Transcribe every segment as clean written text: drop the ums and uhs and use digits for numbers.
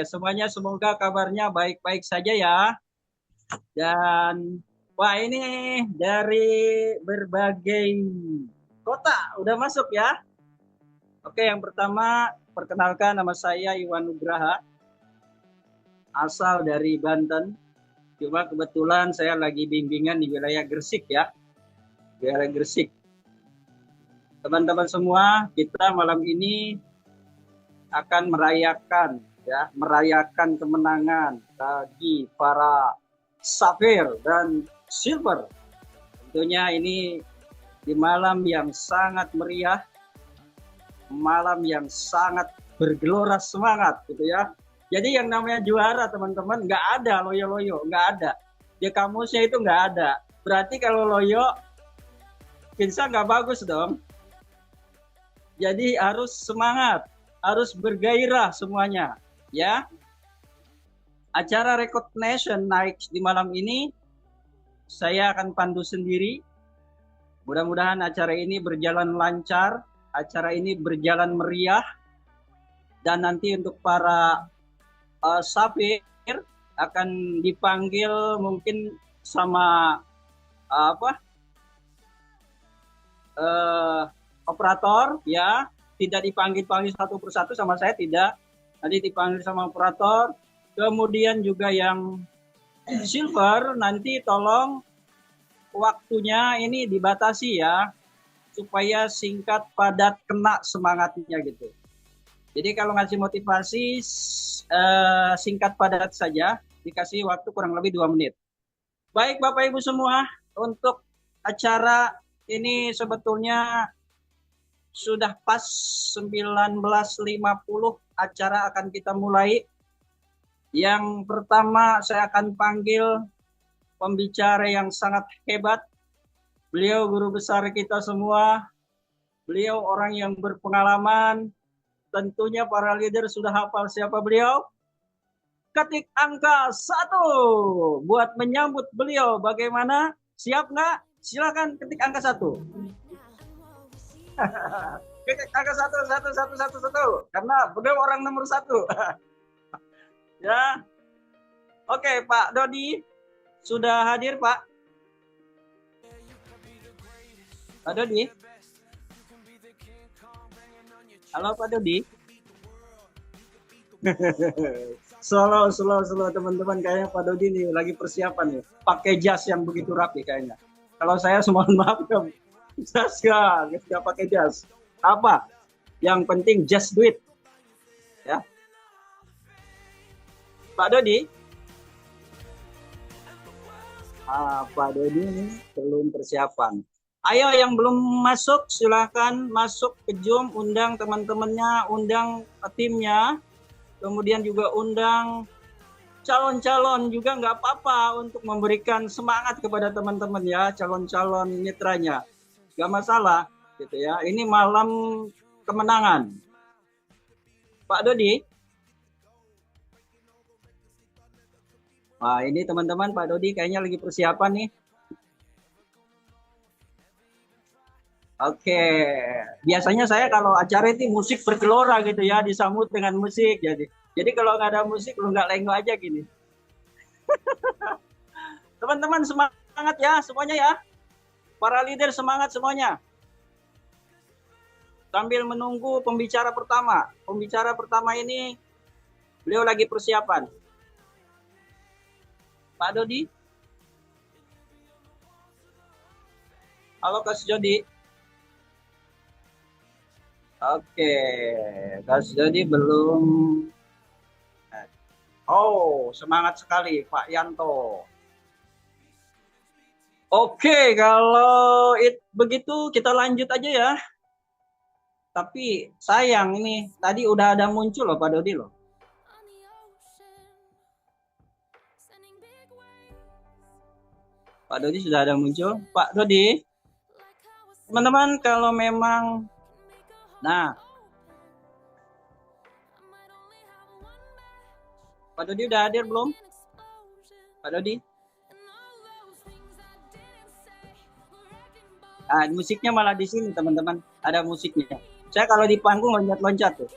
Semuanya semoga kabarnya baik-baik saja ya. Dan wah ini dari berbagai kota udah masuk ya. Oke, yang pertama perkenalkan nama saya Iwan Nugraha, asal dari Banten. Cuma kebetulan saya lagi bimbingan di wilayah Gresik ya. Wilayah Gresik. Teman-teman semua, kita malam ini akan merayakan kemenangan bagi para Sapphire dan Silver. Tentunya ini di malam yang sangat meriah, malam yang sangat bergelora semangat gitu ya. Jadi yang namanya juara teman-teman nggak ada loyo-loyo, nggak ada. Di kamusnya itu nggak ada. Berarti kalau loyo, Kinsa nggak bagus dong. Jadi harus semangat, harus bergairah semuanya, ya. Acara recognition night di malam ini saya akan pandu sendiri. Mudah-mudahan acara ini berjalan lancar, acara ini berjalan meriah, dan nanti untuk para Sapphire akan dipanggil mungkin sama apa operator ya, tidak dipanggil satu persatu sama saya, tidak, nanti dipanggil sama operator. Kemudian juga yang Silver nanti tolong waktunya ini dibatasi ya, supaya singkat padat kena semangatnya gitu. Jadi kalau ngasih motivasi singkat padat saja, dikasih waktu kurang lebih 2 menit. Baik Bapak Ibu semua, untuk acara ini sebetulnya sudah pas 19.50 acara akan kita mulai. Yang pertama saya akan panggil pembicara yang sangat hebat. Beliau guru besar kita semua. Beliau orang yang berpengalaman. Tentunya para leader sudah hafal siapa beliau. Ketik angka 1 buat menyambut beliau. Bagaimana? Siap nggak? Silakan ketik angka 1. Ketik angka 1. Karena beliau orang nomor 1. Ya. Oke, Pak Dodi sudah hadir, Pak. Pak Dodi. Halo, Pak Dodi. Slow teman-teman, kayaknya Pak Dodi nih lagi persiapan nih. Pakai jas yang begitu rapi kayaknya. Kalau saya mohon maaf ya. Jas nggak pakai jas. Apa? Yang penting just do it. Ya. Pak Dodi. Pak Dodi ini belum persiapan. Ayo yang belum masuk silakan masuk ke Zoom, undang teman-temannya, undang timnya, kemudian juga undang calon-calon juga nggak apa-apa untuk memberikan semangat kepada teman-teman ya, calon-calon mitranya. Nggak masalah gitu ya. Ini malam kemenangan. Pak Dodi. Nah, ini teman-teman Pak Dodi kayaknya lagi persiapan nih. Oke, biasanya saya kalau acara itu musik bergelora gitu ya, disambut dengan musik. Jadi kalau nggak ada musik, lu nggak lengo aja gini. Teman-teman semangat ya semuanya ya. Para leader semangat semuanya. Sambil menunggu pembicara pertama. Pembicara pertama ini beliau lagi persiapan. Pak Dodi. Halo Kak Jody. Oke, Kak Jody belum. Oh, semangat sekali Pak Yanto. Oke, kalau begitu kita lanjut aja ya. Tapi sayang ini tadi udah ada muncul loh Pak Dodi loh. Pak Dodi sudah ada muncul. Pak Dodi, teman-teman kalau memang, nah, Pak Dodi udah hadir belum? Pak Dodi? Nah, musiknya malah di sini teman-teman, ada musiknya. Saya kalau di panggung loncat-loncat tuh.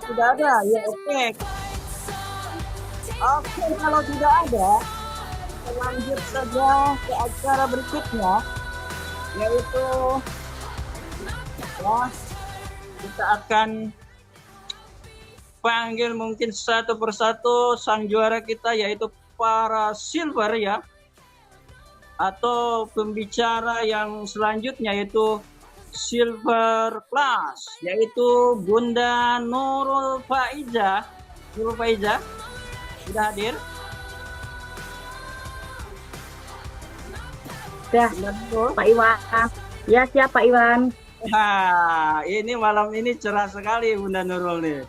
Oke. tidak ada, ya oke. Oke, kalau tidak ada, kita lanjut saja ke acara berikutnya, yaitu ya kita akan panggil mungkin satu persatu sang juara kita, yaitu para silver ya, atau pembicara yang selanjutnya yaitu silver class, yaitu Bunda Nurul Faiza. Nurul Faiza sudah hadir? Sudah, Pak Iwan. Ya, siap Pak Iwan. Nah, ini malam ini cerah sekali Bunda Nurul nih.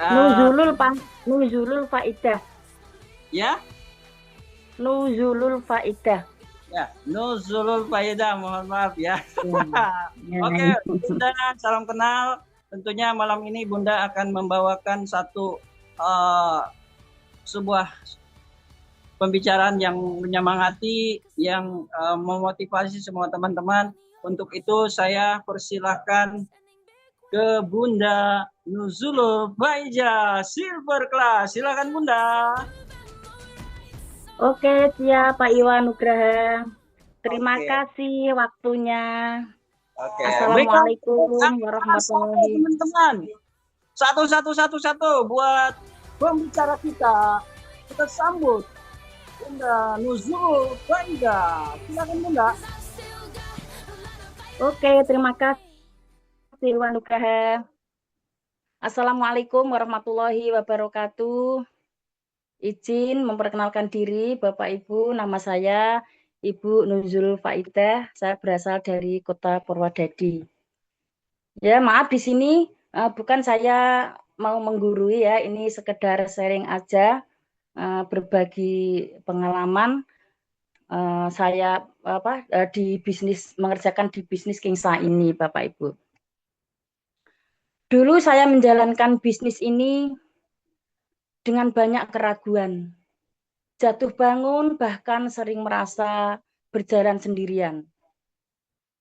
Nuzulul Faidah. Ya? Nuzulul Faidah. Ya, Nuzulul Faidah, mohon maaf ya. Ya. Oke, Bunda, salam kenal. Tentunya malam ini Bunda akan membawakan sebuah pembicaraan yang menyemangati, yang memotivasi semua teman-teman. Untuk itu saya persilahkan ke Bunda Nuzulul Faiza, Silver Class. Silakan Bunda. Oke, siap Pak Iwan Nugraha. Terima Oke. kasih waktunya. Oke. Assalamualaikum warahmatullahi wabarakatuh. Teman-teman. Satu buat pembicara kita. Kita sambut Bunda Nuzulul Faiza. Silakan Bunda. Oke, terima kasih Iwan Nugraha. Assalamualaikum warahmatullahi wabarakatuh. Izin memperkenalkan diri Bapak Ibu, nama saya Ibu Nuzulul Faidah, saya berasal dari Kota Purwodadi. Ya, maaf di sini bukan saya mau menggurui ya, ini sekedar sharing aja, berbagi pengalaman saya di bisnis, mengerjakan di bisnis Kingsa ini Bapak Ibu. Dulu saya menjalankan bisnis ini dengan banyak keraguan. Jatuh bangun, bahkan sering merasa berjalan sendirian.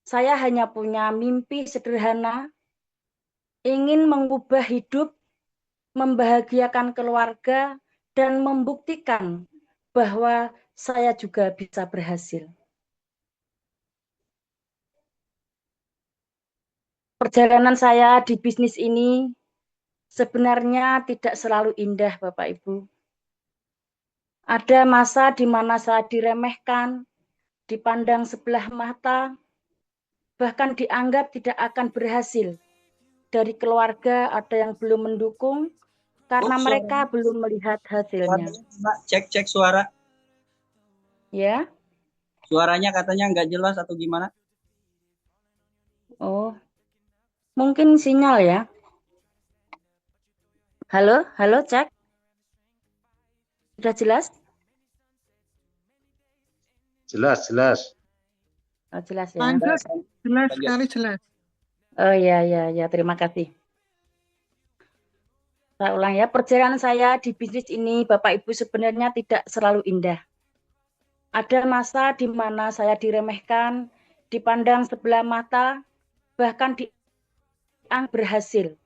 Saya hanya punya mimpi sederhana, ingin mengubah hidup, membahagiakan keluarga, dan membuktikan bahwa saya juga bisa berhasil. Perjalanan saya di bisnis ini sebenarnya tidak selalu indah, Bapak Ibu. Ada masa di mana saya diremehkan, dipandang sebelah mata, bahkan dianggap tidak akan berhasil. Dari keluarga ada yang belum mendukung karena mereka belum melihat hasilnya. Cek suara. Ya. Suaranya katanya nggak jelas atau gimana? Oh, mungkin sinyal ya. Halo, cek. Sudah jelas? Jelas. Oh, jelas ya. Lanjut, jelas sekali jelas. Oh ya, terima kasih. Saya ulang ya, perjalanan saya di bisnis ini Bapak Ibu sebenarnya tidak selalu indah. Ada masa di mana saya diremehkan, dipandang sebelah mata, bahkan dianggap berhasil.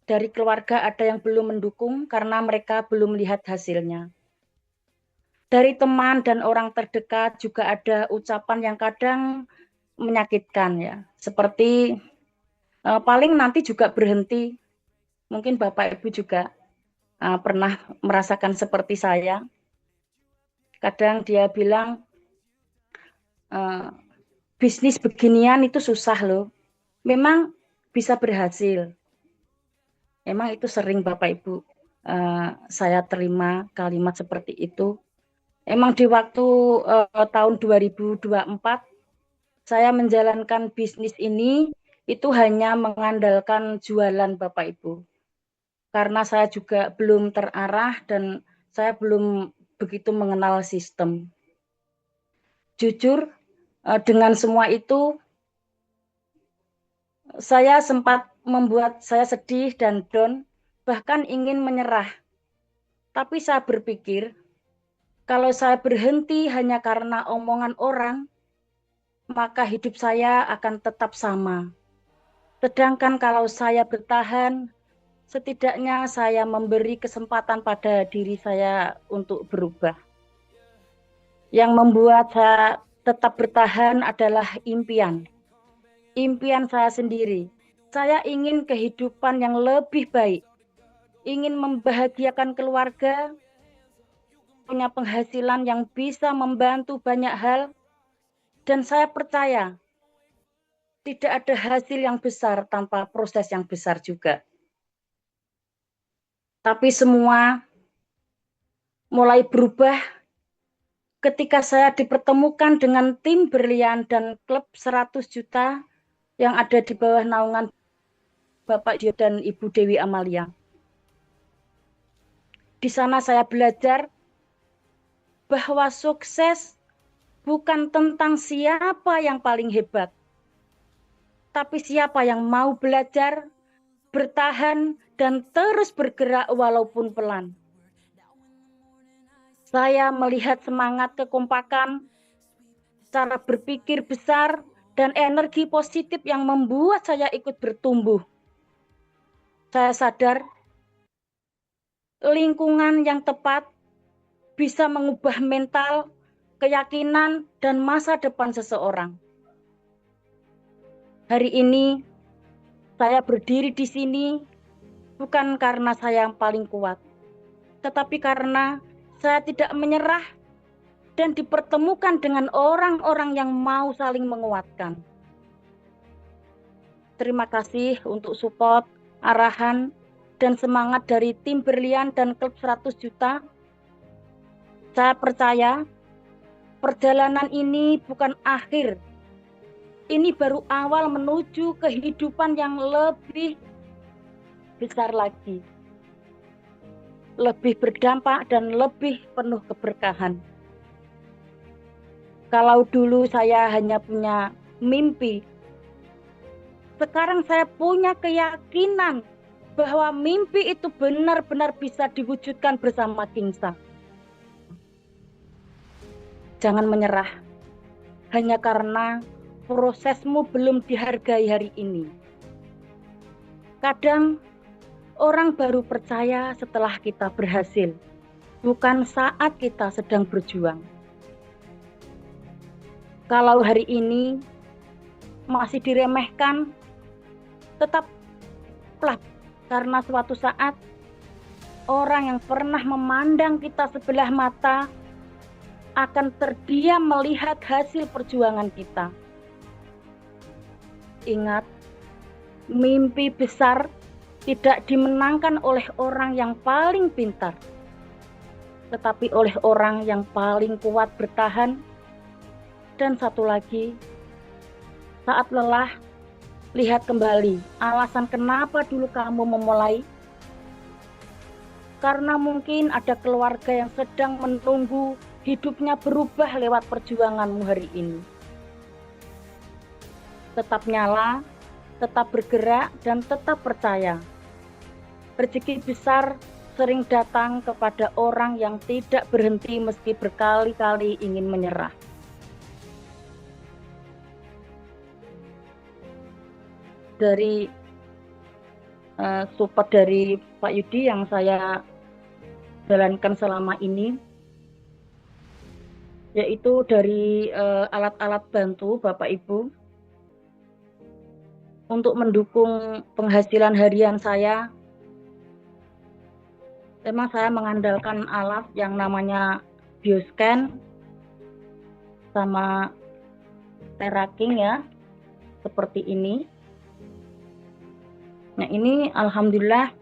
Dari keluarga ada yang belum mendukung karena mereka belum melihat hasilnya. Dari teman dan orang terdekat juga ada ucapan yang kadang menyakitkan ya. Seperti paling nanti juga berhenti. Mungkin Bapak Ibu juga pernah merasakan seperti saya. Kadang dia bilang bisnis beginian itu susah loh. Memang bisa berhasil. Emang itu sering Bapak Ibu saya terima kalimat seperti itu. Emang di waktu tahun 2024 saya menjalankan bisnis ini itu hanya mengandalkan jualan Bapak Ibu. Karena saya juga belum terarah dan saya belum begitu mengenal sistem. Jujur dengan semua itu saya sempat membuat saya sedih dan down, bahkan ingin menyerah. Tapi saya berpikir kalau saya berhenti hanya karena omongan orang, maka hidup saya akan tetap sama. Sedangkan kalau saya bertahan, setidaknya saya memberi kesempatan pada diri saya untuk berubah. Yang membuat saya tetap bertahan adalah impian. Impian saya sendiri. Saya ingin kehidupan yang lebih baik. Ingin membahagiakan keluarga, punya penghasilan yang bisa membantu banyak hal, dan saya percaya tidak ada hasil yang besar tanpa proses yang besar juga. Tapi semua mulai berubah ketika saya dipertemukan dengan tim berlian dan klub 100 juta yang ada di bawah naungan Bapak Dio dan Ibu Dewi Amalia. Di sana saya belajar bahwa sukses bukan tentang siapa yang paling hebat, tapi siapa yang mau belajar, bertahan, dan terus bergerak walaupun pelan. Saya melihat semangat kekompakan, cara berpikir besar, dan energi positif yang membuat saya ikut bertumbuh. Saya sadar lingkungan yang tepat bisa mengubah mental, keyakinan, dan masa depan seseorang. Hari ini saya berdiri di sini bukan karena saya yang paling kuat, tetapi karena saya tidak menyerah dan dipertemukan dengan orang-orang yang mau saling menguatkan. Terima kasih untuk support, arahan, dan semangat dari tim berlian dan klub 100 juta. Saya percaya perjalanan ini bukan akhir. Ini baru awal menuju kehidupan yang lebih besar lagi. Lebih berdampak dan lebih penuh keberkahan. Kalau dulu saya hanya punya mimpi, sekarang saya punya keyakinan bahwa mimpi itu benar-benar bisa diwujudkan bersama Kingsa. Jangan menyerah hanya karena prosesmu belum dihargai hari ini. Kadang orang baru percaya setelah kita berhasil, bukan saat kita sedang berjuang. Kalau hari ini masih diremehkan, tetaplah, karena suatu saat orang yang pernah memandang kita sebelah mata akan terdiam melihat hasil perjuangan kita. Ingat, mimpi besar tidak dimenangkan oleh orang yang paling pintar, tetapi oleh orang yang paling kuat bertahan. Dan satu lagi, saat lelah, lihat kembali alasan kenapa dulu kamu memulai. Karena mungkin ada keluarga yang sedang menunggu hidupnya berubah lewat perjuanganmu hari ini. Tetap nyala, tetap bergerak, dan tetap percaya. Rezeki besar sering datang kepada orang yang tidak berhenti meski berkali-kali ingin menyerah. Dari support dari Pak Yudi yang saya jalankan selama ini, yaitu dari alat-alat bantu Bapak Ibu untuk mendukung penghasilan harian saya. Memang saya mengandalkan alat yang namanya Bioscan sama Teraking ya, seperti ini. Nah ini alhamdulillah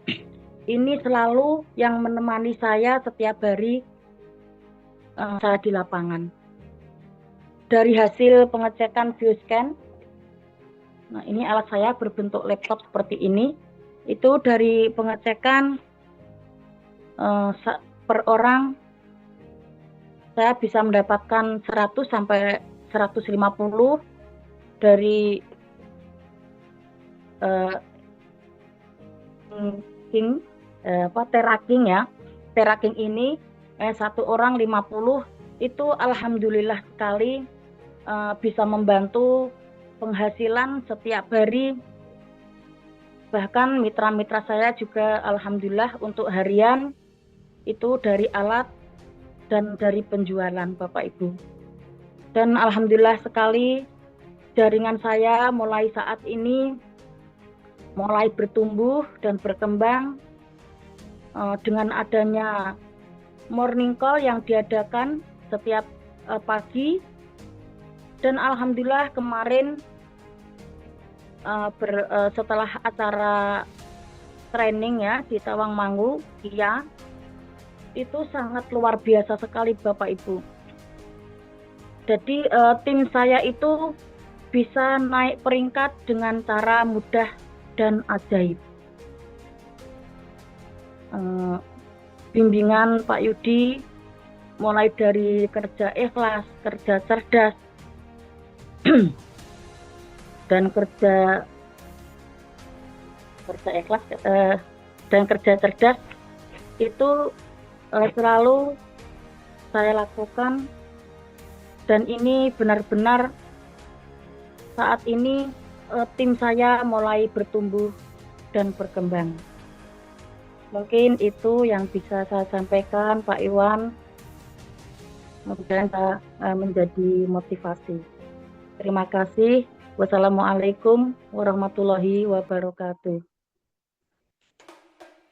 ini selalu yang menemani saya setiap hari saya di lapangan. Dari hasil pengecekan Bioscan, nah ini alat saya berbentuk laptop seperti ini. Itu dari pengecekan per orang saya bisa mendapatkan 100 sampai 150 dari Teraking ya. Teraking ini satu orang 50, itu alhamdulillah sekali bisa membantu penghasilan setiap hari Bahkan mitra-mitra saya juga alhamdulillah untuk harian itu dari alat dan dari penjualan Bapak Ibu. Dan alhamdulillah sekali jaringan saya mulai saat ini mulai bertumbuh dan berkembang dengan adanya morning call yang diadakan setiap pagi. Dan alhamdulillah kemarin setelah acara training ya di Tawangmangu, Kia, itu sangat luar biasa sekali Bapak Ibu. Jadi tim saya itu bisa naik peringkat dengan cara mudah dan ajaib. Bimbingan Pak Yudi mulai dari kerja ikhlas, kerja cerdas, dan kerja ikhlas dan kerja cerdas itu selalu saya lakukan, dan ini benar-benar saat ini tim saya mulai bertumbuh dan berkembang. Mungkin itu yang bisa saya sampaikan Pak Iwan, mudah-mudahan menjadi motivasi. Terima kasih. Wassalamualaikum warahmatullahi wabarakatuh.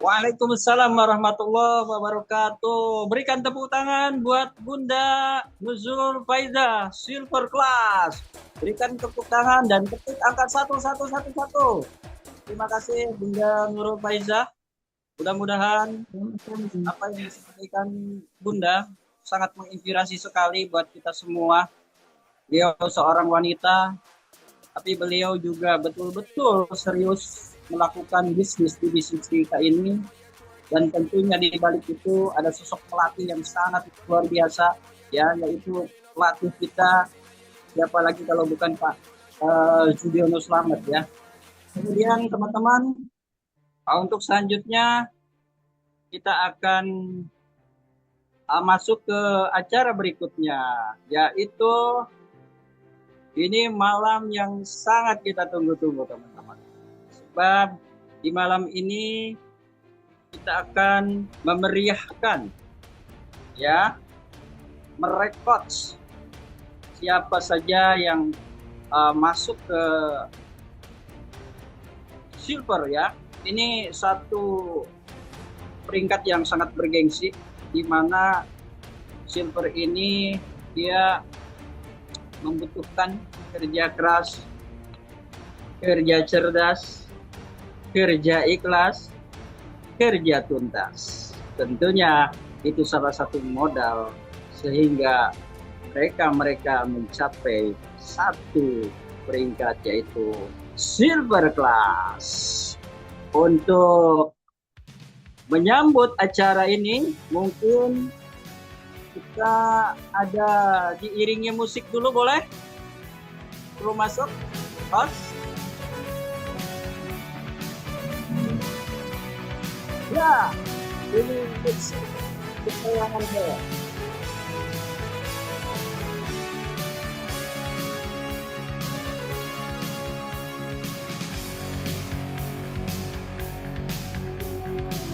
Waalaikumsalam warahmatullahi wabarakatuh. Berikan tepuk tangan buat Bunda Nuzul Faiza, Silver Class. Berikan tepuk tangan dan ketik angka 1111. Terima kasih Bunda Nurul Faiza. Mudah-mudahan apa yang disampaikan Bunda sangat menginspirasi sekali buat kita semua. Beliau seorang wanita, tapi beliau juga betul-betul serius melakukan bisnis di bisnis kita ini. Dan tentunya di balik itu ada sosok pelatih yang sangat luar biasa, ya, yaitu pelatih kita, siapa lagi kalau bukan Pak Sudiono Slamet ya. Kemudian teman-teman, untuk selanjutnya kita akan masuk ke acara berikutnya, yaitu ini malam yang sangat kita tunggu-tunggu teman-teman. Sebab di malam ini kita akan memeriahkan, ya, merekod siapa saja yang masuk ke silver ya. Ini satu peringkat yang sangat bergengsi, di mana silver ini dia membutuhkan kerja keras, kerja cerdas, kerja ikhlas, kerja tuntas. Tentunya itu salah satu modal sehingga mereka mencapai satu peringkat, yaitu Silver Class. Untuk menyambut acara ini mungkin kita ada diiringi musik dulu, boleh? Belum masuk? Host? Ya, ini musik kesayangan saya.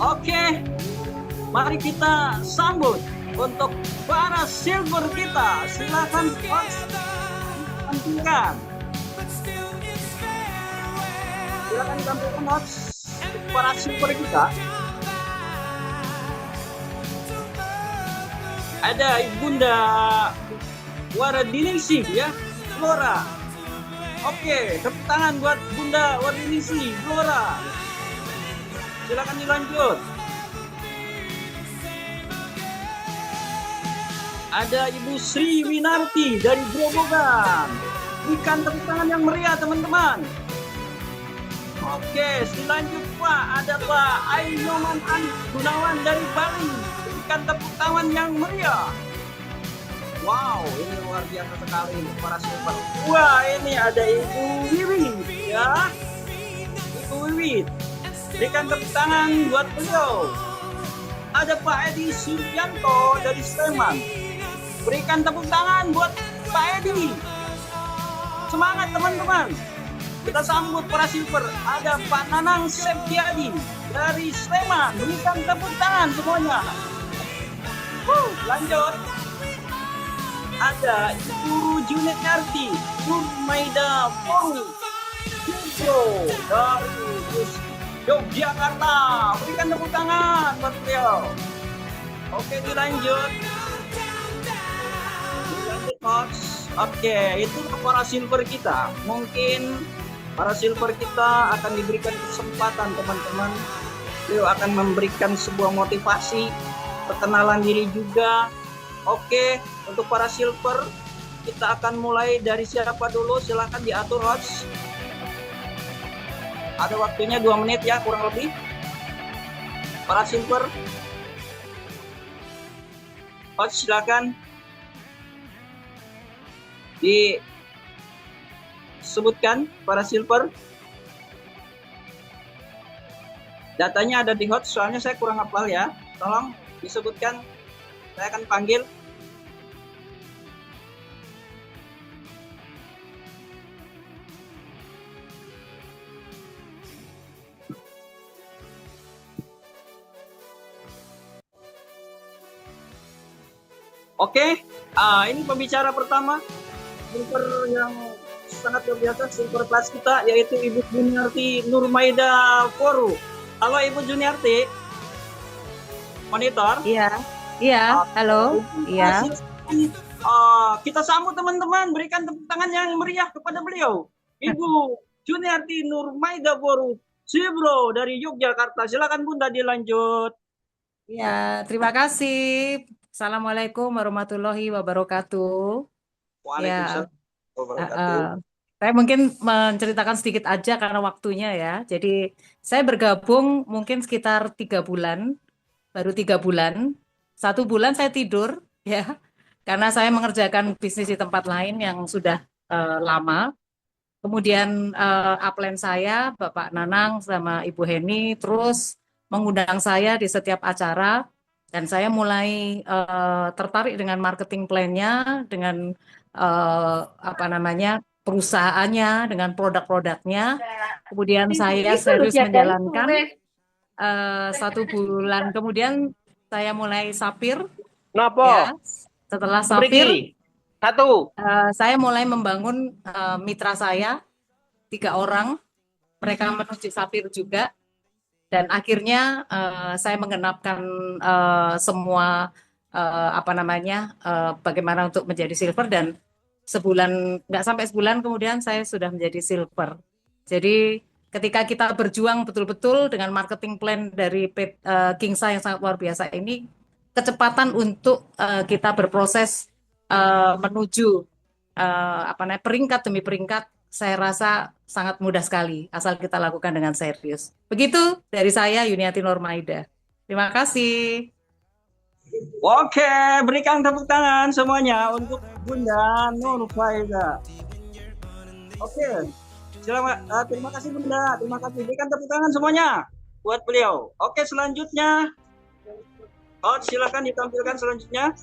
Oke, mari kita sambut untuk para silver kita. Silakan host tampilkan. Silakan tampilkan host para silver kita. Ada Ibunda Wardiningsih ya, Flora. Oke, tepuk tangan buat Bunda Wardiningsih, Flora. Silakan dilanjut. Ada Ibu Sri Winarti dari Grobogan. Berikan tepuk tangan yang meriah teman-teman. Oke, selanjut Pak, ada Pak Ainoman Gunawan dari Bali. Berikan tepuk tangan yang meriah. Wow, ini luar biasa sekali untuk para silver. Wah, ini ada Ibu Wiwi ya. Ibu Wiwi. Berikan tepuk tangan buat beliau. Ada Pak Edi Suryanto dari Sleman. Berikan tepuk tangan buat Pak Edi. Semangat teman-teman. Kita sambut para silver. Ada Pak Nanang Septiadi dari Sleman. Berikan tepuk tangan semuanya. Lanjut. Ada Ibu Juniarti Nurmaida Foru dari Yogyakarta. Berikan tepuk tangan buat beliau. Oke, dilanjut coach. Oke, itu para silver kita. Mungkin para silver kita akan diberikan kesempatan, teman-teman. Beliau akan memberikan sebuah motivasi, perkenalan diri juga. Oke, untuk para silver kita akan mulai dari siapa dulu? Silahkan diatur coach. Ada waktunya 2 menit ya, kurang lebih. Para silver, coach silakan disebutkan para silver. Datanya ada di hot, soalnya saya kurang hafal ya. Tolong disebutkan, saya akan panggil. Oke, ini pembicara pertama, silver yang sangat luar biasa, silver kelas kita, yaitu Ibu Juniarti Nurmaida Foru. Halo Ibu Juniarti, monitor. Iya, halo, iya. Kita sambut teman-teman, berikan tepuk tangan yang meriah kepada beliau. Ibu Juniarti Nurmaida Foru, Cibro dari Yogyakarta. Silakan Bunda dilanjut. Iya, terima kasih. Assalamualaikum warahmatullahi wabarakatuh. Waalaikumsalam wabarakatuh. Saya mungkin menceritakan sedikit aja karena waktunya ya. Jadi saya bergabung mungkin sekitar 3 bulan, baru 3 bulan. 1 bulan saya tidur ya, karena saya mengerjakan bisnis di tempat lain yang sudah lama. Kemudian upline saya, Bapak Nanang sama Ibu Heni, terus mengundang saya di setiap acara. Dan saya mulai tertarik dengan marketing plan-nya, dengan perusahaannya, dengan produk-produknya. Kemudian saya serius menjalankan 1 bulan. Kemudian saya mulai sapir. Ya. Setelah sapir, saya mulai membangun mitra saya 3 orang. Mereka menuju sapir juga. Dan akhirnya saya mengenapkan semua bagaimana untuk menjadi silver, dan nggak sampai sebulan kemudian saya sudah menjadi silver. Jadi ketika kita berjuang betul-betul dengan marketing plan dari Kingsa yang sangat luar biasa ini, kecepatan untuk kita berproses menuju peringkat demi peringkat, saya rasa sangat mudah sekali asal kita lakukan dengan serius. Begitu dari saya, Yuniati Nurmaida. Terima kasih. Oke, berikan tepuk tangan semuanya untuk Bunda Nurmaida. Oke, terima kasih Bunda, terima kasih. Berikan tepuk tangan semuanya buat beliau. Oke, selanjutnya, silakan ditampilkan selanjutnya.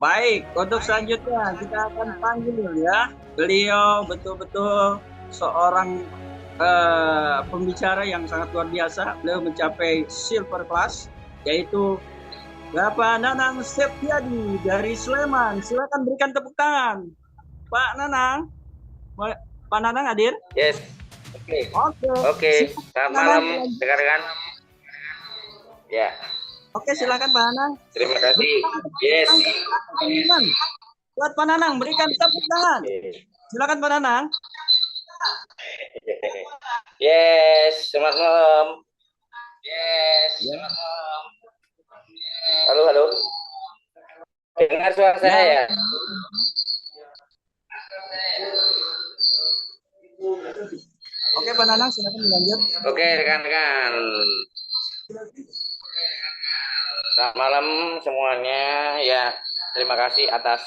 Baik, untuk selanjutnya kita akan panggil ya. Beliau betul-betul seorang pembicara yang sangat luar biasa. Beliau mencapai silver class, yaitu Bapak Nanang Septiadi dari Sleman. Silakan berikan tepuk tangan. Pak Nanang. Pak Nanang hadir? Yes. Oke. Selamat malam, rekan-rekan. Ya. Oke, silakan Pak Nanang. Terima kasih. Yes. Buat Pak Nanang, berikan tepuk tangan. Silakan Pak Nanang. Yes, selamat malam. Halo. Dengar suara saya ya? Oke, Pak Nanang, silakan lanjut. Oke, rekan-rekan. Selamat malam semuanya. Ya, terima kasih atas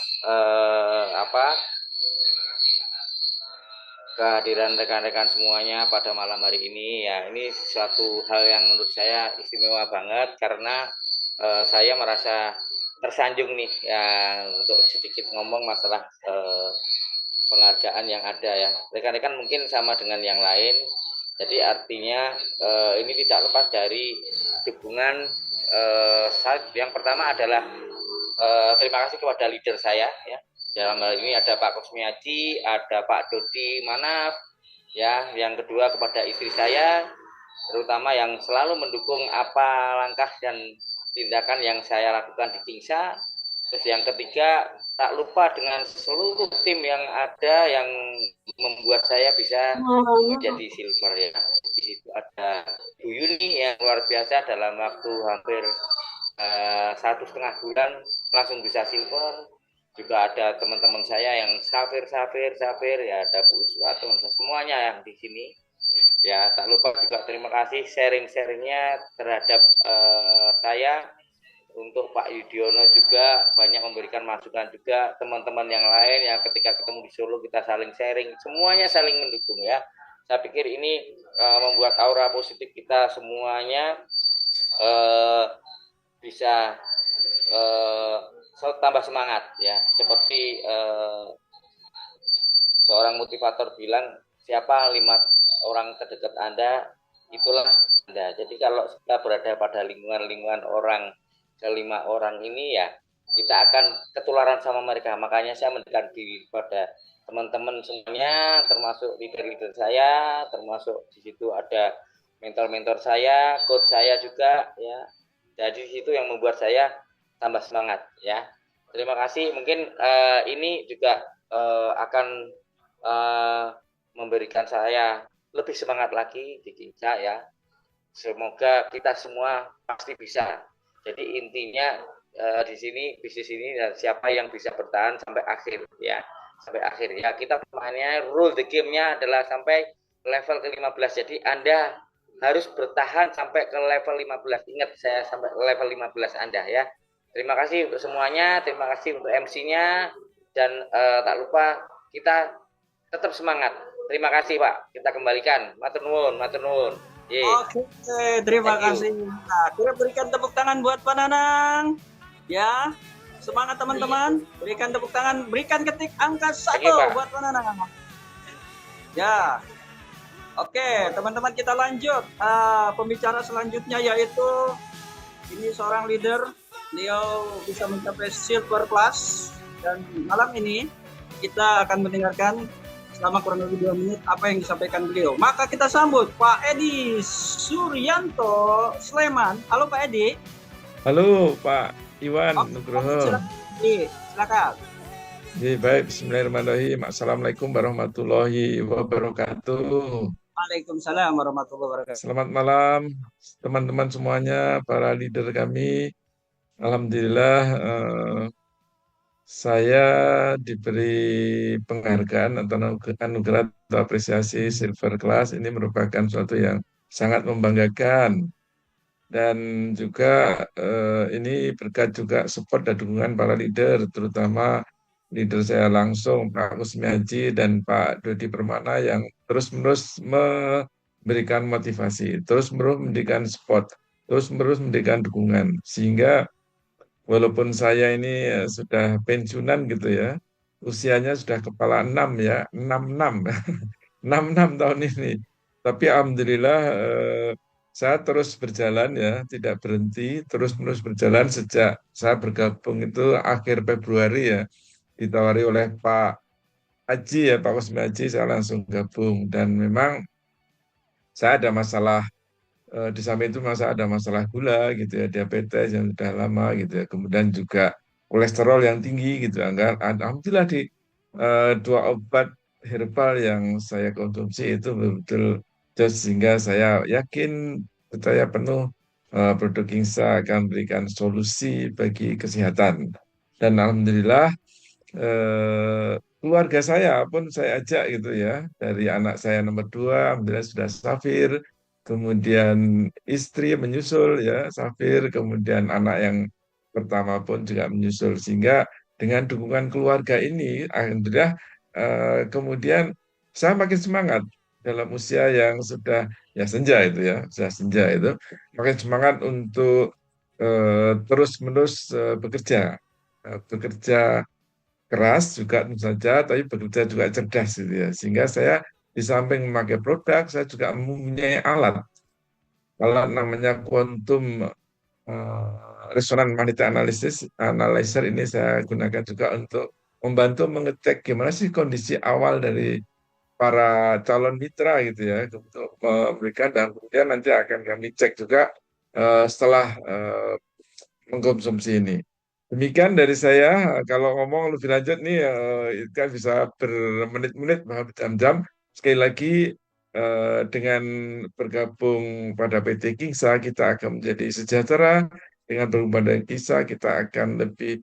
kehadiran rekan-rekan semuanya pada malam hari ini. Ya, ini suatu hal yang menurut saya istimewa banget karena saya merasa tersanjung nih ya untuk sedikit ngomong masalah penghargaan yang ada ya. Rekan-rekan mungkin sama dengan yang lain. Jadi artinya ini tidak lepas dari dukungan yang pertama adalah terima kasih kepada leader saya ya. Dalam hal ini ada Pak Kusmiaji, ada Pak Dodi Manaf, ya. Yang kedua kepada istri saya, terutama yang selalu mendukung apa langkah dan tindakan yang saya lakukan di Kingsa. Terus yang ketiga, tak lupa dengan seluruh tim yang ada yang membuat saya bisa menjadi silver ya. Di situ ada Bu Yuni yang luar biasa dalam waktu hampir 1,5 bulan langsung bisa silver. Juga ada teman-teman saya yang safir ya, ada Bu Uswa, teman semuanya yang di sini. Ya, tak lupa juga terima kasih sharing-sharingnya terhadap saya. Untuk Pak Yudiono juga banyak memberikan masukan juga, teman-teman yang lain yang ketika ketemu di Solo kita saling sharing, semuanya saling mendukung ya. Saya pikir ini membuat aura positif kita semuanya bisa tambah semangat ya. Seperti seorang motivator bilang, siapa 5 orang terdekat Anda, itulah Anda. Jadi kalau kita berada pada lingkungan orang, ke-5 orang ini ya, kita akan ketularan sama mereka. Makanya saya mendekatkan diri kepada teman-teman semuanya, termasuk leader-leader saya, termasuk di situ ada mentor-mentor saya, coach saya juga ya. Jadi itu yang membuat saya tambah semangat ya. Terima kasih. Mungkin ini juga akan memberikan saya lebih semangat lagi di Kingsa ya. Semoga kita semua pasti bisa. Jadi intinya di sini bisnis ini siapa yang bisa bertahan sampai akhir ya. Sampai akhir ya. Kita mainnya rule the game-nya adalah sampai level ke-15. Jadi Anda harus bertahan sampai ke level 15. Ingat, saya sampai level 15 Anda ya. Terima kasih untuk semuanya, terima kasih untuk MC-nya, dan tak lupa kita tetap semangat. Terima kasih Pak. Kita kembalikan. Matur nuwun, matur nuwun. Oke, terima kasih. Nah, kita berikan tepuk tangan buat Pak Nanang. Ya, semangat teman-teman. Berikan tepuk tangan, berikan ketik angka 1 buat Pak Nanang. Ya, oke teman-teman, kita lanjut. Pembicara selanjutnya yaitu ini seorang leader. Beliau bisa mencapai silver class, dan malam ini kita akan mendengarkan selama kurang lebih 2 menit apa yang disampaikan beliau. Maka kita sambut Pak Edi Suryanto Sleman. Halo Pak Edi. Halo Pak Iwan Nugroho. Silakan. Baik, bismillahirrahmanirrahim. Assalamualaikum warahmatullahi wabarakatuh. Waalaikumsalam warahmatullahi wabarakatuh. Selamat malam teman-teman semuanya, para leader kami. Alhamdulillah saya diberi penghargaan atau anugerah atau apresiasi silver class. Ini merupakan suatu yang sangat membanggakan, dan juga ini berkat juga support dan dukungan para leader, terutama leader saya langsung Pak Kusmiaji dan Pak Dodi Permana yang terus-menerus memberikan motivasi, terus-menerus memberikan support, terus-menerus memberikan dukungan, sehingga walaupun saya ini sudah pensiunan gitu ya, usianya sudah kepala 6 ya, 66, 66 tahun ini. Tapi alhamdulillah saya terus berjalan ya, tidak berhenti, terus-menerus berjalan sejak saya bergabung itu akhir Februari ya, ditawari oleh Pak Haji ya, Pak Kusmi Haji, saya langsung gabung. Dan memang saya ada masalah di samping itu ada masalah gula gitu ya, diabetes yang sudah lama gitu ya, kemudian juga kolesterol yang tinggi gitu ya. Alhamdulillah di 2 obat herbal yang saya konsumsi itu betul-betul sehingga saya yakin, percaya penuh produk Kingsa akan memberikan solusi bagi kesehatan. Dan alhamdulillah keluarga saya pun saya ajak gitu ya, dari anak saya nomor 2 alhamdulillah sudah safir, kemudian istri menyusul ya Safir, kemudian anak yang pertama pun juga menyusul, sehingga dengan dukungan keluarga ini alhamdulillah kemudian saya makin semangat dalam usia yang sudah ya senja itu ya, sudah senja itu, makin semangat untuk terus-menerus bekerja. Bekerja keras juga tentu saja, tapi bekerja juga cerdas gitu ya. Sehingga saya di samping memakai produk, saya juga mempunyai alat. Kalau namanya quantum resonance magnetic analyzer ini saya gunakan juga untuk membantu mengecek gimana sih kondisi awal dari para calon mitra gitu ya untuk memberikan, dan kemudian nanti akan kami cek juga setelah mengkonsumsi ini. Demikian dari saya. Kalau ngomong lebih lanjut nih, kan bisa bermenit-menit, bahkan berjam-jam. Sekali lagi, dengan bergabung pada PT Kingsa, kita akan menjadi sejahtera. Dengan bergabung pada Kingsa, kita akan lebih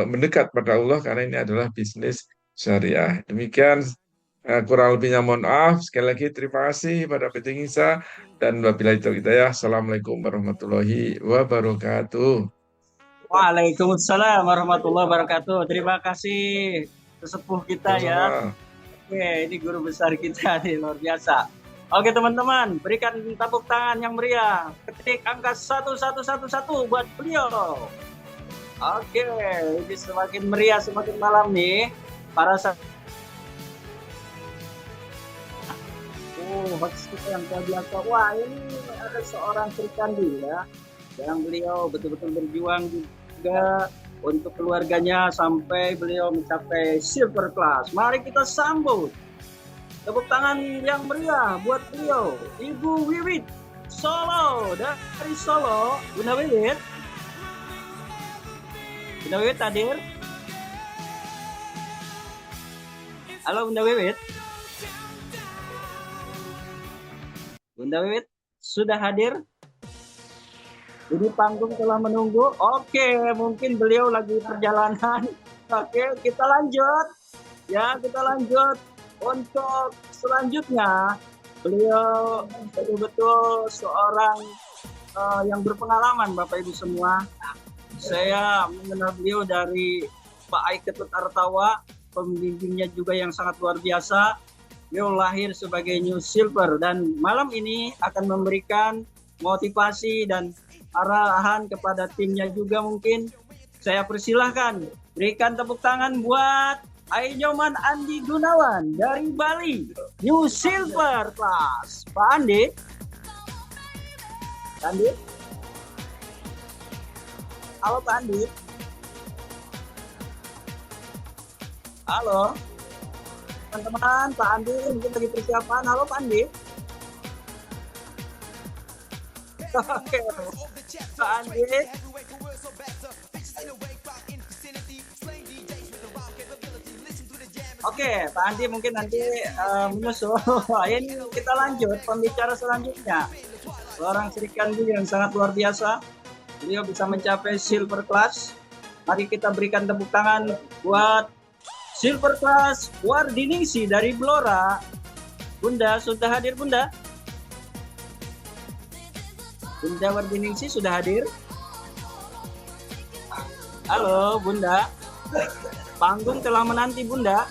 mendekat pada Allah, karena ini adalah bisnis syariah. Demikian, kurang lebihnya mohon maaf. Sekali lagi terima kasih pada PT Kingsa. Dan wabillahi taufiq hidayah. Assalamualaikum warahmatullahi wabarakatuh. Waalaikumsalam warahmatullahi wabarakatuh. Terima kasih sesepuh kita ya. Oke, ini guru besar kita nih, luar biasa. Oke teman-teman, berikan tepuk tangan yang meriah. Ketik angka 1111 buat beliau. Oke, ini semakin meriah semakin malam nih. Para host kita yang luar biasa. Wah, ini ada seorang Sri Kandi ya, yang beliau betul-betul berjuang juga untuk keluarganya sampai beliau mencapai silver class. Mari kita sambut. Tepuk tangan yang meriah buat beliau, Ibu Wiwit Solo, dari Solo. Bunda Wiwit. Bunda Wiwit hadir? Halo Bunda Wiwit. Bunda Wiwit sudah hadir? Jadi panggung telah menunggu. Oke, mungkin beliau lagi perjalanan. Oke, kita lanjut. Ya, kita lanjut. Untuk selanjutnya, beliau betul-betul seorang yang berpengalaman, Bapak Ibu semua. Saya mengenal beliau dari Pak Aiketut Artawa, pembimbingnya juga yang sangat luar biasa. Beliau lahir sebagai New Silver, dan malam ini akan memberikan motivasi dan arahan kepada timnya juga. Mungkin saya persilahkan, berikan tepuk tangan buat Ainyoman Andi Gunawan dari Bali, New Silver Class. Pak Andi. Andi. Halo Pak Andi. Halo. Teman-teman, Pak Andi mungkin lagi persiapan. Halo Pak Andi. Oke. Pak Andi. Oke, Pak Andi mungkin nanti menyusul. Ini kita lanjut pembicara selanjutnya. Seorang Sri Kandi yang sangat luar biasa. Beliau bisa mencapai silver class. Mari kita berikan tepuk tangan buat silver class Wardiningsi dari Blora. Bunda, sudah hadir Bunda? Bunda Wardiningsi sudah hadir? Halo Bunda. Panggung telah menanti Bunda.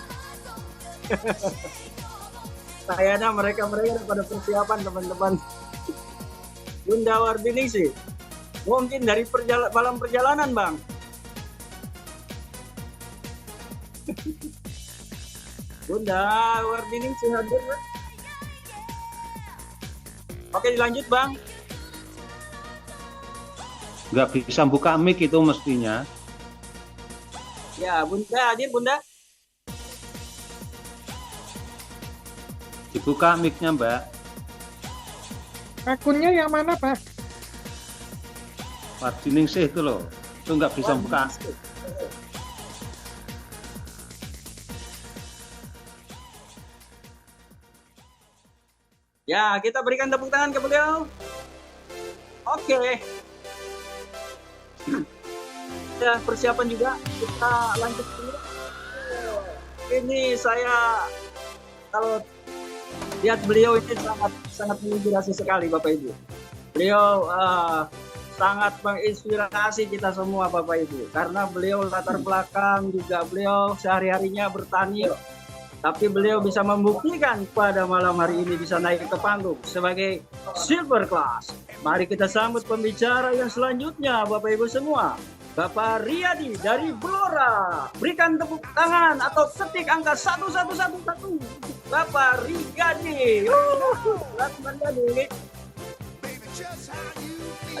Kayaknya mereka pada persiapan teman-teman. Bunda Wardiningsi, mungkin dari malam perjalanan Bang. Bunda Wardiningsi hadir. Oke, dilanjut Bang. Nggak bisa buka mic itu mestinya. Ya, Bunda hadir Bunda. Dibuka mic-nya Mbak. Akunnya yang mana, Pak? Wardiningsih itu loh. Itu nggak bisa buka. Ya, kita berikan tepuk tangan ke beliau. Oke. Ya, persiapan juga. Kita lanjut dulu. Ini saya kalau lihat beliau ini sangat menginspirasi sekali Bapak Ibu. Beliau sangat menginspirasi kita semua Bapak Ibu, karena beliau latar belakang juga beliau sehari-harinya bertani tapi beliau bisa membuktikan pada malam hari ini bisa naik ke panggung sebagai silver class. Mari kita sambut pembicara yang selanjutnya, Bapak Ibu semua. Bapak Riyadi dari Blora. Berikan tepuk tangan atau ketik angka 1111. Bapak Riyadi.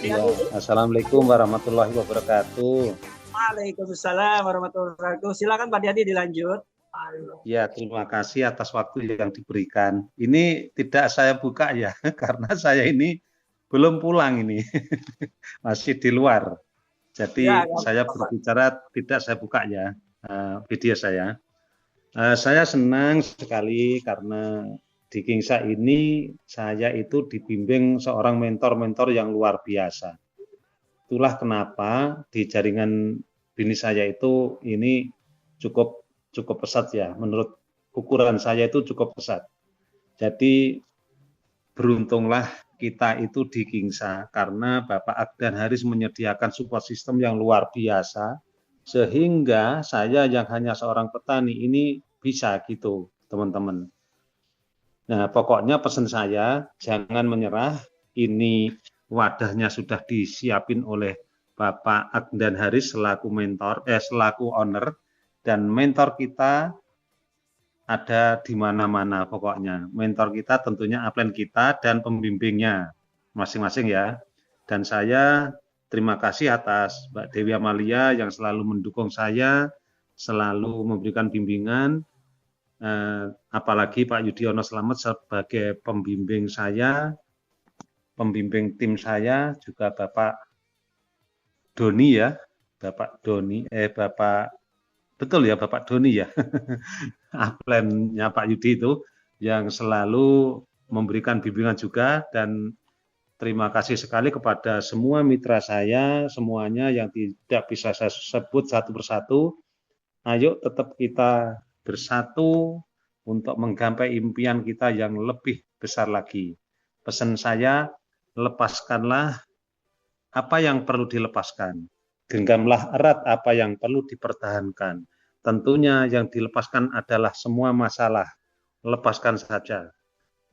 Ya, Assalamualaikum warahmatullahi wabarakatuh. Waalaikumsalam warahmatullahi wabarakatuh. Silakan Pak Riyadi dilanjut. Ya, terima kasih atas waktu yang diberikan. Ini tidak saya buka ya, karena saya ini belum pulang ini, masih di luar. Jadi Ya, saya berbicara tidak saya buka ya video saya. Saya senang sekali karena di Kingsa ini saya itu dibimbing seorang mentor-mentor yang luar biasa. Itulah kenapa di jaringan bini saya itu ini cukup pesat ya. Menurut ukuran saya itu cukup pesat. Jadi beruntunglah kita itu di Kingsa karena Bapak Agdan Haris menyediakan support system yang luar biasa sehingga saya yang hanya seorang petani ini bisa gitu, teman-teman. Nah, pokoknya pesan saya jangan menyerah. Ini wadahnya sudah disiapin oleh Bapak Agdan Haris selaku mentor, selaku owner, dan mentor kita ada di mana-mana pokoknya. Mentor kita tentunya upline kita dan pembimbingnya masing-masing ya. Dan saya terima kasih atas Mbak Dewi Amalia yang selalu mendukung saya, selalu memberikan bimbingan, apalagi Pak Yudhoyono Slamet sebagai pembimbing saya, pembimbing tim saya, juga Bapak Doni ya, Bapak Doni, Bapak betul ya Bapak Doni ya, upline-nya Pak Yudi itu yang selalu memberikan bimbingan juga, dan terima kasih sekali kepada semua mitra saya, semuanya yang tidak bisa saya sebut satu persatu. Ayo tetap kita bersatu untuk menggapai impian kita yang lebih besar lagi. Pesan saya, lepaskanlah apa yang perlu dilepaskan. Genggamlah erat apa yang perlu dipertahankan. Tentunya yang dilepaskan adalah semua masalah. Lepaskan saja.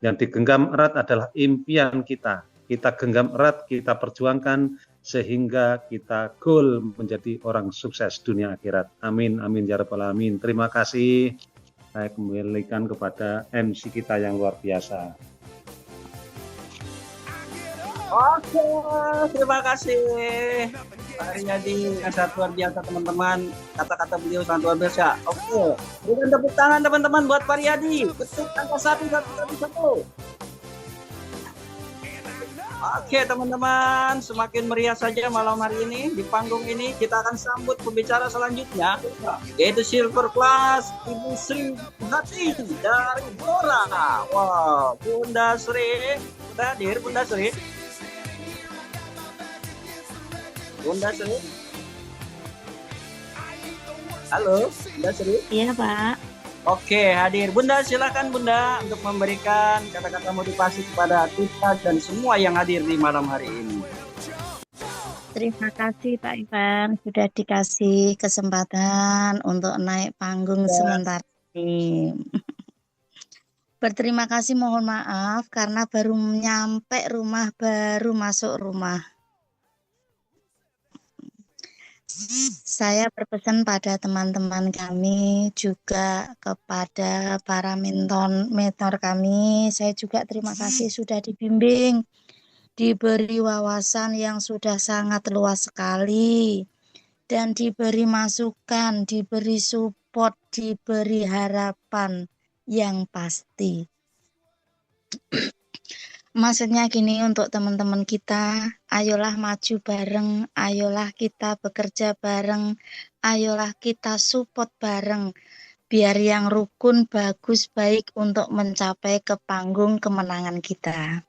Yang digenggam erat adalah impian kita. Kita genggam erat, kita perjuangkan sehingga kita goal menjadi orang sukses dunia akhirat. Amin, amin ya rabbal alamin. Terima kasih. Saya kembalikan kepada MC kita yang luar biasa. Oke, terima kasih Pak Riyadi yang sangat luar biasa teman-teman. Kata-kata beliau sangat luar biasa. Oke, berikan tepuk tangan teman-teman buat Pak Riyadi. Ketik angka 1111. Oke teman-teman, semakin meriah saja malam hari ini. Di panggung ini kita akan sambut pembicara selanjutnya, yaitu Silver Class Ibu Sri Hati dari Blora. Wow, Bunda Sri, kita hadir Bunda Sri. Bunda Sri. Halo, Bunda Sri. Iya, Pak. Oke, hadir. Bunda, silakan Bunda untuk memberikan kata-kata motivasi kepada kita dan semua yang hadir di malam hari ini. Terima kasih Pak Ivan sudah dikasih kesempatan untuk naik panggung sebentar ini. Berterima kasih, mohon maaf karena baru nyampe rumah, baru masuk rumah. Saya berpesan pada teman-teman kami, juga kepada para mentor kami. Saya juga terima kasih sudah dibimbing, diberi wawasan yang sudah sangat luas sekali, dan diberi masukan, diberi support, diberi harapan yang pasti. Maksudnya gini, untuk teman-teman kita, ayolah maju bareng, ayolah kita bekerja bareng, ayolah kita support bareng, biar yang rukun, bagus, baik untuk mencapai ke panggung kemenangan kita.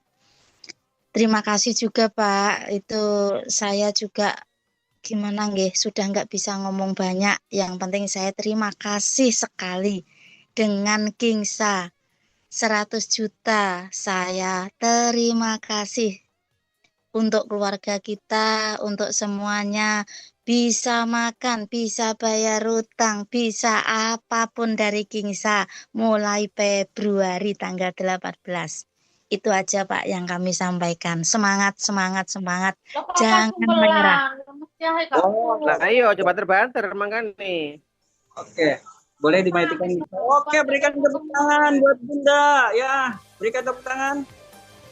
Terima kasih juga Pak, itu saya juga gimana nggih, sudah nggak bisa ngomong banyak, yang penting saya terima kasih sekali dengan Kingsa. 100 juta, saya terima kasih untuk keluarga kita, untuk semuanya, bisa makan, bisa bayar utang, bisa apapun dari Kingsa mulai Februari tanggal 18. Itu aja Pak yang kami sampaikan. Semangat, semangat, semangat. Jangan menyerah. Oh, Lah ayo coba terbanter makan nih. oke. Boleh dimatikan. Oke, berikan tepuk tangan buat Bunda. Ya, berikan tepuk tangan.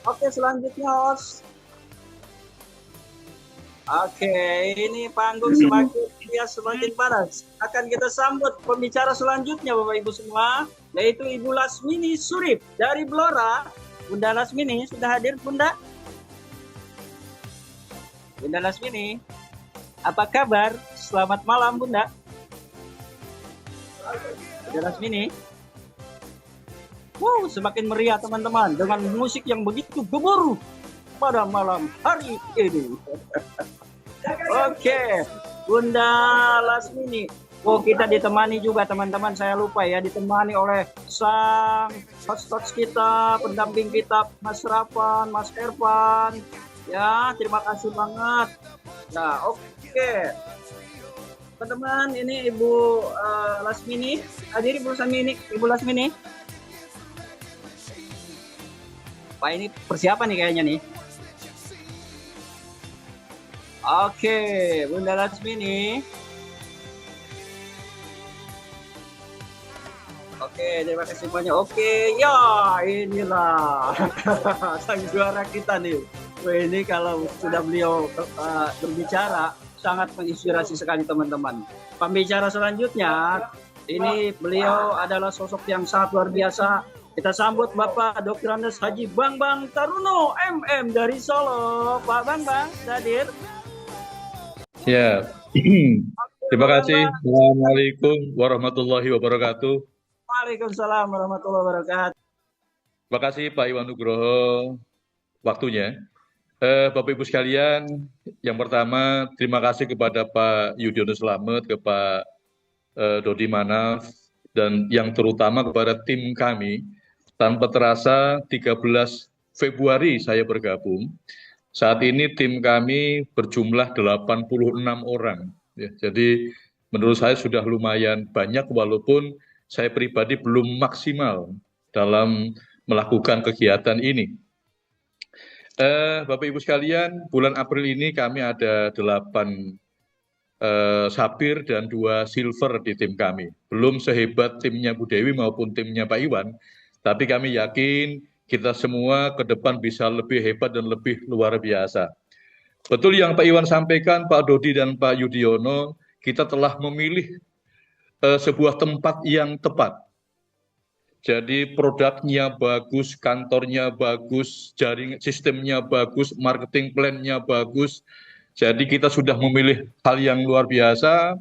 Oke, selanjutnya host. Oke, ini panggung semakin panas. Akan kita sambut pembicara selanjutnya Bapak Ibu semua, yaitu Ibu Lasmini Surip dari Blora. Bunda Lasmini sudah hadir Bunda? Bunda Lasmini, apa kabar? Selamat malam Bunda. Bunda Lasmini. Wow, semakin meriah teman-teman dengan musik yang begitu gemuruh pada malam hari ini. Oke, Bunda Lasmini. Oh, kita ditemani juga teman-teman, saya lupa ya, ditemani oleh sang host kita, pendamping kita, Mas Rapan, Mas Ervan. Ya, terima kasih banget. Nah, oke. Teman-teman, ini Ibu Lasmini. Hadir Ibu Lasmini. Pak, ini persiapan nih kayaknya nih. Oke, Bunda Lasmini. Oke, terima kasih banyak. Oke, ya inilah sang juara kita nih. Wah, ini kalau sudah beliau berbicara sangat menginspirasi sekali teman-teman. Pembicara selanjutnya, ini beliau adalah sosok yang sangat luar biasa. Kita sambut Bapak Dr. Andes Haji Bambang Taruno MM dari Solo. Pak Bambang, hadir. Ya, terima kasih. Assalamualaikum warahmatullahi wabarakatuh. Waalaikumsalam warahmatullahi wabarakatuh. Terima kasih Pak Iwan Nugroho waktunya. Bapak Ibu sekalian, yang pertama terima kasih kepada Pak Yudhoyono Slamet, ke Pak Dodi Manaf, dan yang terutama kepada tim kami. Tanpa terasa 13 Februari saya bergabung. Saat ini tim kami berjumlah 86 orang. Ya, jadi menurut saya sudah lumayan banyak walaupun saya pribadi belum maksimal dalam melakukan kegiatan ini. Bapak Ibu sekalian, bulan April ini kami ada 8 sapphire dan 2 silver di tim kami. Belum sehebat timnya Bu Dewi maupun timnya Pak Iwan, tapi kami yakin kita semua ke depan bisa lebih hebat dan lebih luar biasa. Betul yang Pak Iwan sampaikan, Pak Dodi dan Pak Yudhoyono, kita telah memilih sebuah tempat yang tepat. Jadi produknya bagus, kantornya bagus, jaring sistemnya bagus, marketing plan-nya bagus. Jadi kita sudah memilih hal yang luar biasa.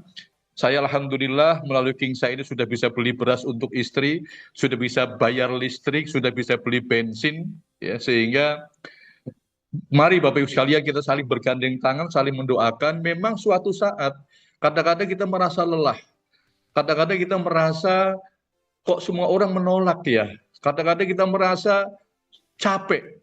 Saya alhamdulillah melalui Kingsa ini sudah bisa beli beras untuk istri, sudah bisa bayar listrik, sudah bisa beli bensin, ya, sehingga mari Bapak Ibu sekalian kita saling bergandeng tangan, saling mendoakan. Memang suatu saat kadang-kadang kita merasa lelah, kadang-kadang kita merasa kok semua orang menolak ya, kadang-kadang kita merasa capek.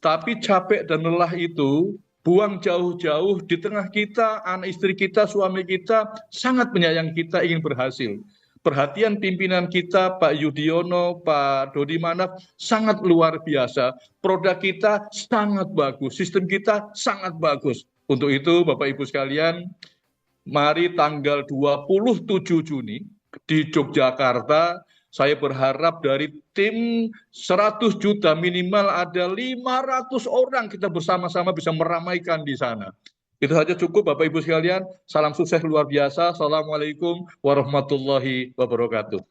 Tapi capek dan lelah itu buang jauh-jauh di tengah kita, anak istri kita, suami kita sangat menyayangi kita, ingin berhasil. Perhatian pimpinan kita, Pak Yudhoyono, Pak Dodi Manaf, sangat luar biasa. Produk kita sangat bagus, sistem kita sangat bagus. Untuk itu, Bapak Ibu sekalian, mari tanggal 27 Juni di Yogyakarta, saya berharap dari tim 100 juta minimal ada 500 orang kita bersama-sama bisa meramaikan di sana. Itu saja cukup Bapak Ibu sekalian. Salam sukses luar biasa. Assalamualaikum warahmatullahi wabarakatuh.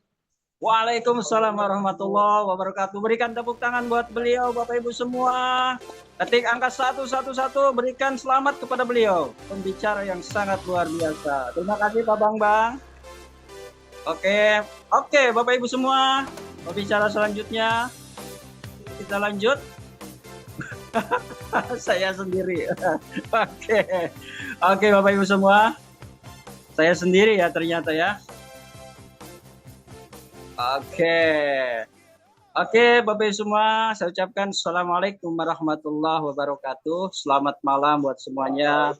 Waalaikumsalam warahmatullahi wabarakatuh. Berikan tepuk tangan buat beliau Bapak Ibu semua. Ketik angka 111, berikan selamat kepada beliau. Pembicara yang sangat luar biasa. Terima kasih Pak Bambang. Oke, Bapak Ibu semua, pembicara selanjutnya kita lanjut. Saya sendiri. Oke, Bapak Ibu semua, saya sendiri ya ternyata ya. Oke, Bapak Ibu semua, saya ucapkan Assalamualaikum warahmatullahi wabarakatuh. Selamat malam buat semuanya.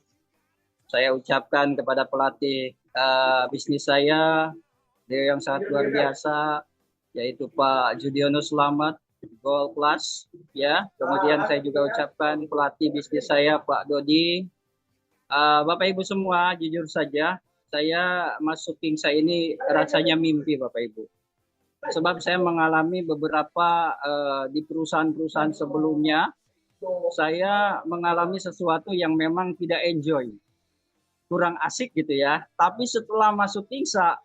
saya ucapkan kepada pelatih bisnis saya, dia yang sangat luar biasa, yaitu Pak Judiono Selamat, Gold Plus, ya. Kemudian saya juga ucapkan pelatih bisnis saya, Pak Dodi. Bapak Ibu semua, jujur saja, saya masuk Kingsa ini rasanya mimpi, Bapak Ibu. Sebab saya mengalami beberapa di perusahaan-perusahaan sebelumnya, saya mengalami sesuatu yang memang tidak enjoy, kurang asik gitu ya. Tapi setelah masuk Kingsa,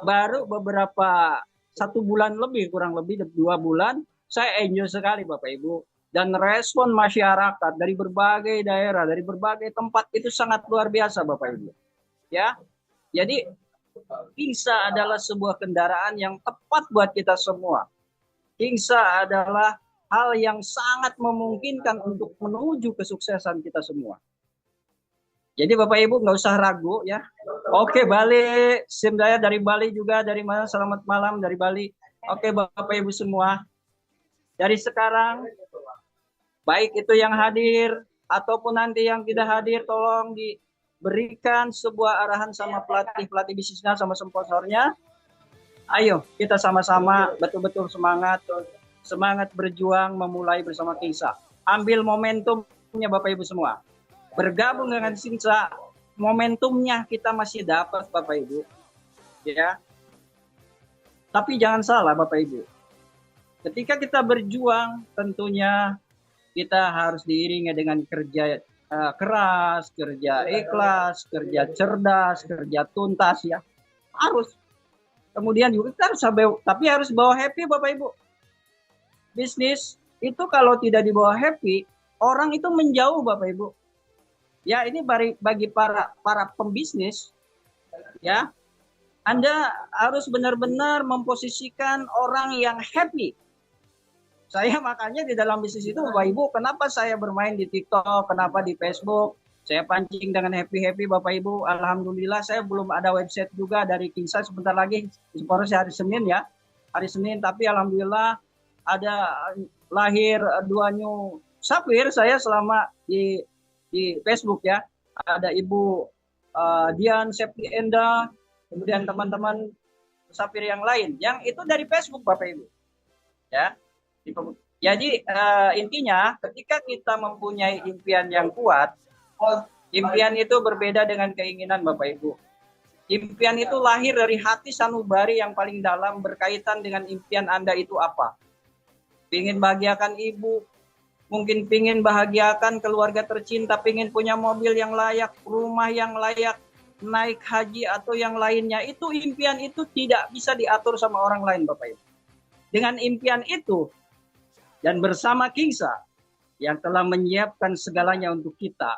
baru beberapa 1 bulan lebih, kurang lebih 2 bulan, saya enjoy sekali Bapak Ibu. Dan respon masyarakat dari berbagai daerah, dari berbagai tempat itu sangat luar biasa Bapak Ibu. Ya, jadi Kingsa adalah sebuah kendaraan yang tepat buat kita semua. Kingsa adalah hal yang sangat memungkinkan untuk menuju kesuksesan kita semua. Jadi Bapak Ibu nggak usah ragu ya. Oke, Bali, sim saya dari Bali juga, dari mana? Selamat malam dari Bali. Oke Bapak Ibu semua, dari sekarang baik itu yang hadir ataupun nanti yang tidak hadir, tolong diberikan sebuah arahan sama pelatih bisnisnya, sama sponsornya. Ayo kita sama-sama betul-betul semangat berjuang memulai bersama Kingsa. Ambil momentumnya Bapak Ibu semua. Bergabung dengan Kingsa, momentumnya kita masih dapat Bapak Ibu. Ya. Tapi jangan salah Bapak Ibu. Ketika kita berjuang, tentunya kita harus diiringi dengan kerja keras, kerja ikhlas, kerja cerdas, kerja tuntas ya. Harus. Kemudian juga kita harus bawa happy Bapak Ibu. Bisnis itu kalau tidak dibawa happy, orang itu menjauh Bapak Ibu. Ya, ini bagi para pembisnis ya. Anda harus benar-benar memposisikan orang yang happy. Saya makanya di dalam bisnis itu Bapak Ibu, kenapa saya bermain di TikTok, kenapa di Facebook, saya pancing dengan happy-happy Bapak Ibu. Alhamdulillah saya belum ada website juga dari Kingsa, sebentar lagi sponsor hari Senin ya. Hari Senin, tapi alhamdulillah ada lahir 2 new Sapir saya selama di Facebook ya. Ada Ibu Dian Septi Enda, kemudian teman-teman Sapir yang lain, yang itu dari Facebook Bapak Ibu. Ya. Jadi intinya ketika kita mempunyai impian yang kuat, impian itu berbeda dengan keinginan Bapak Ibu. Impian itu lahir dari hati sanubari yang paling dalam, berkaitan dengan impian Anda itu apa. Pingin bahagiakan ibu, mungkin pingin bahagiakan keluarga tercinta, pingin punya mobil yang layak, rumah yang layak, naik haji atau yang lainnya. Itu impian itu tidak bisa diatur sama orang lain Bapak Ibu. Dengan impian itu, dan bersama Kingsa yang telah menyiapkan segalanya untuk kita,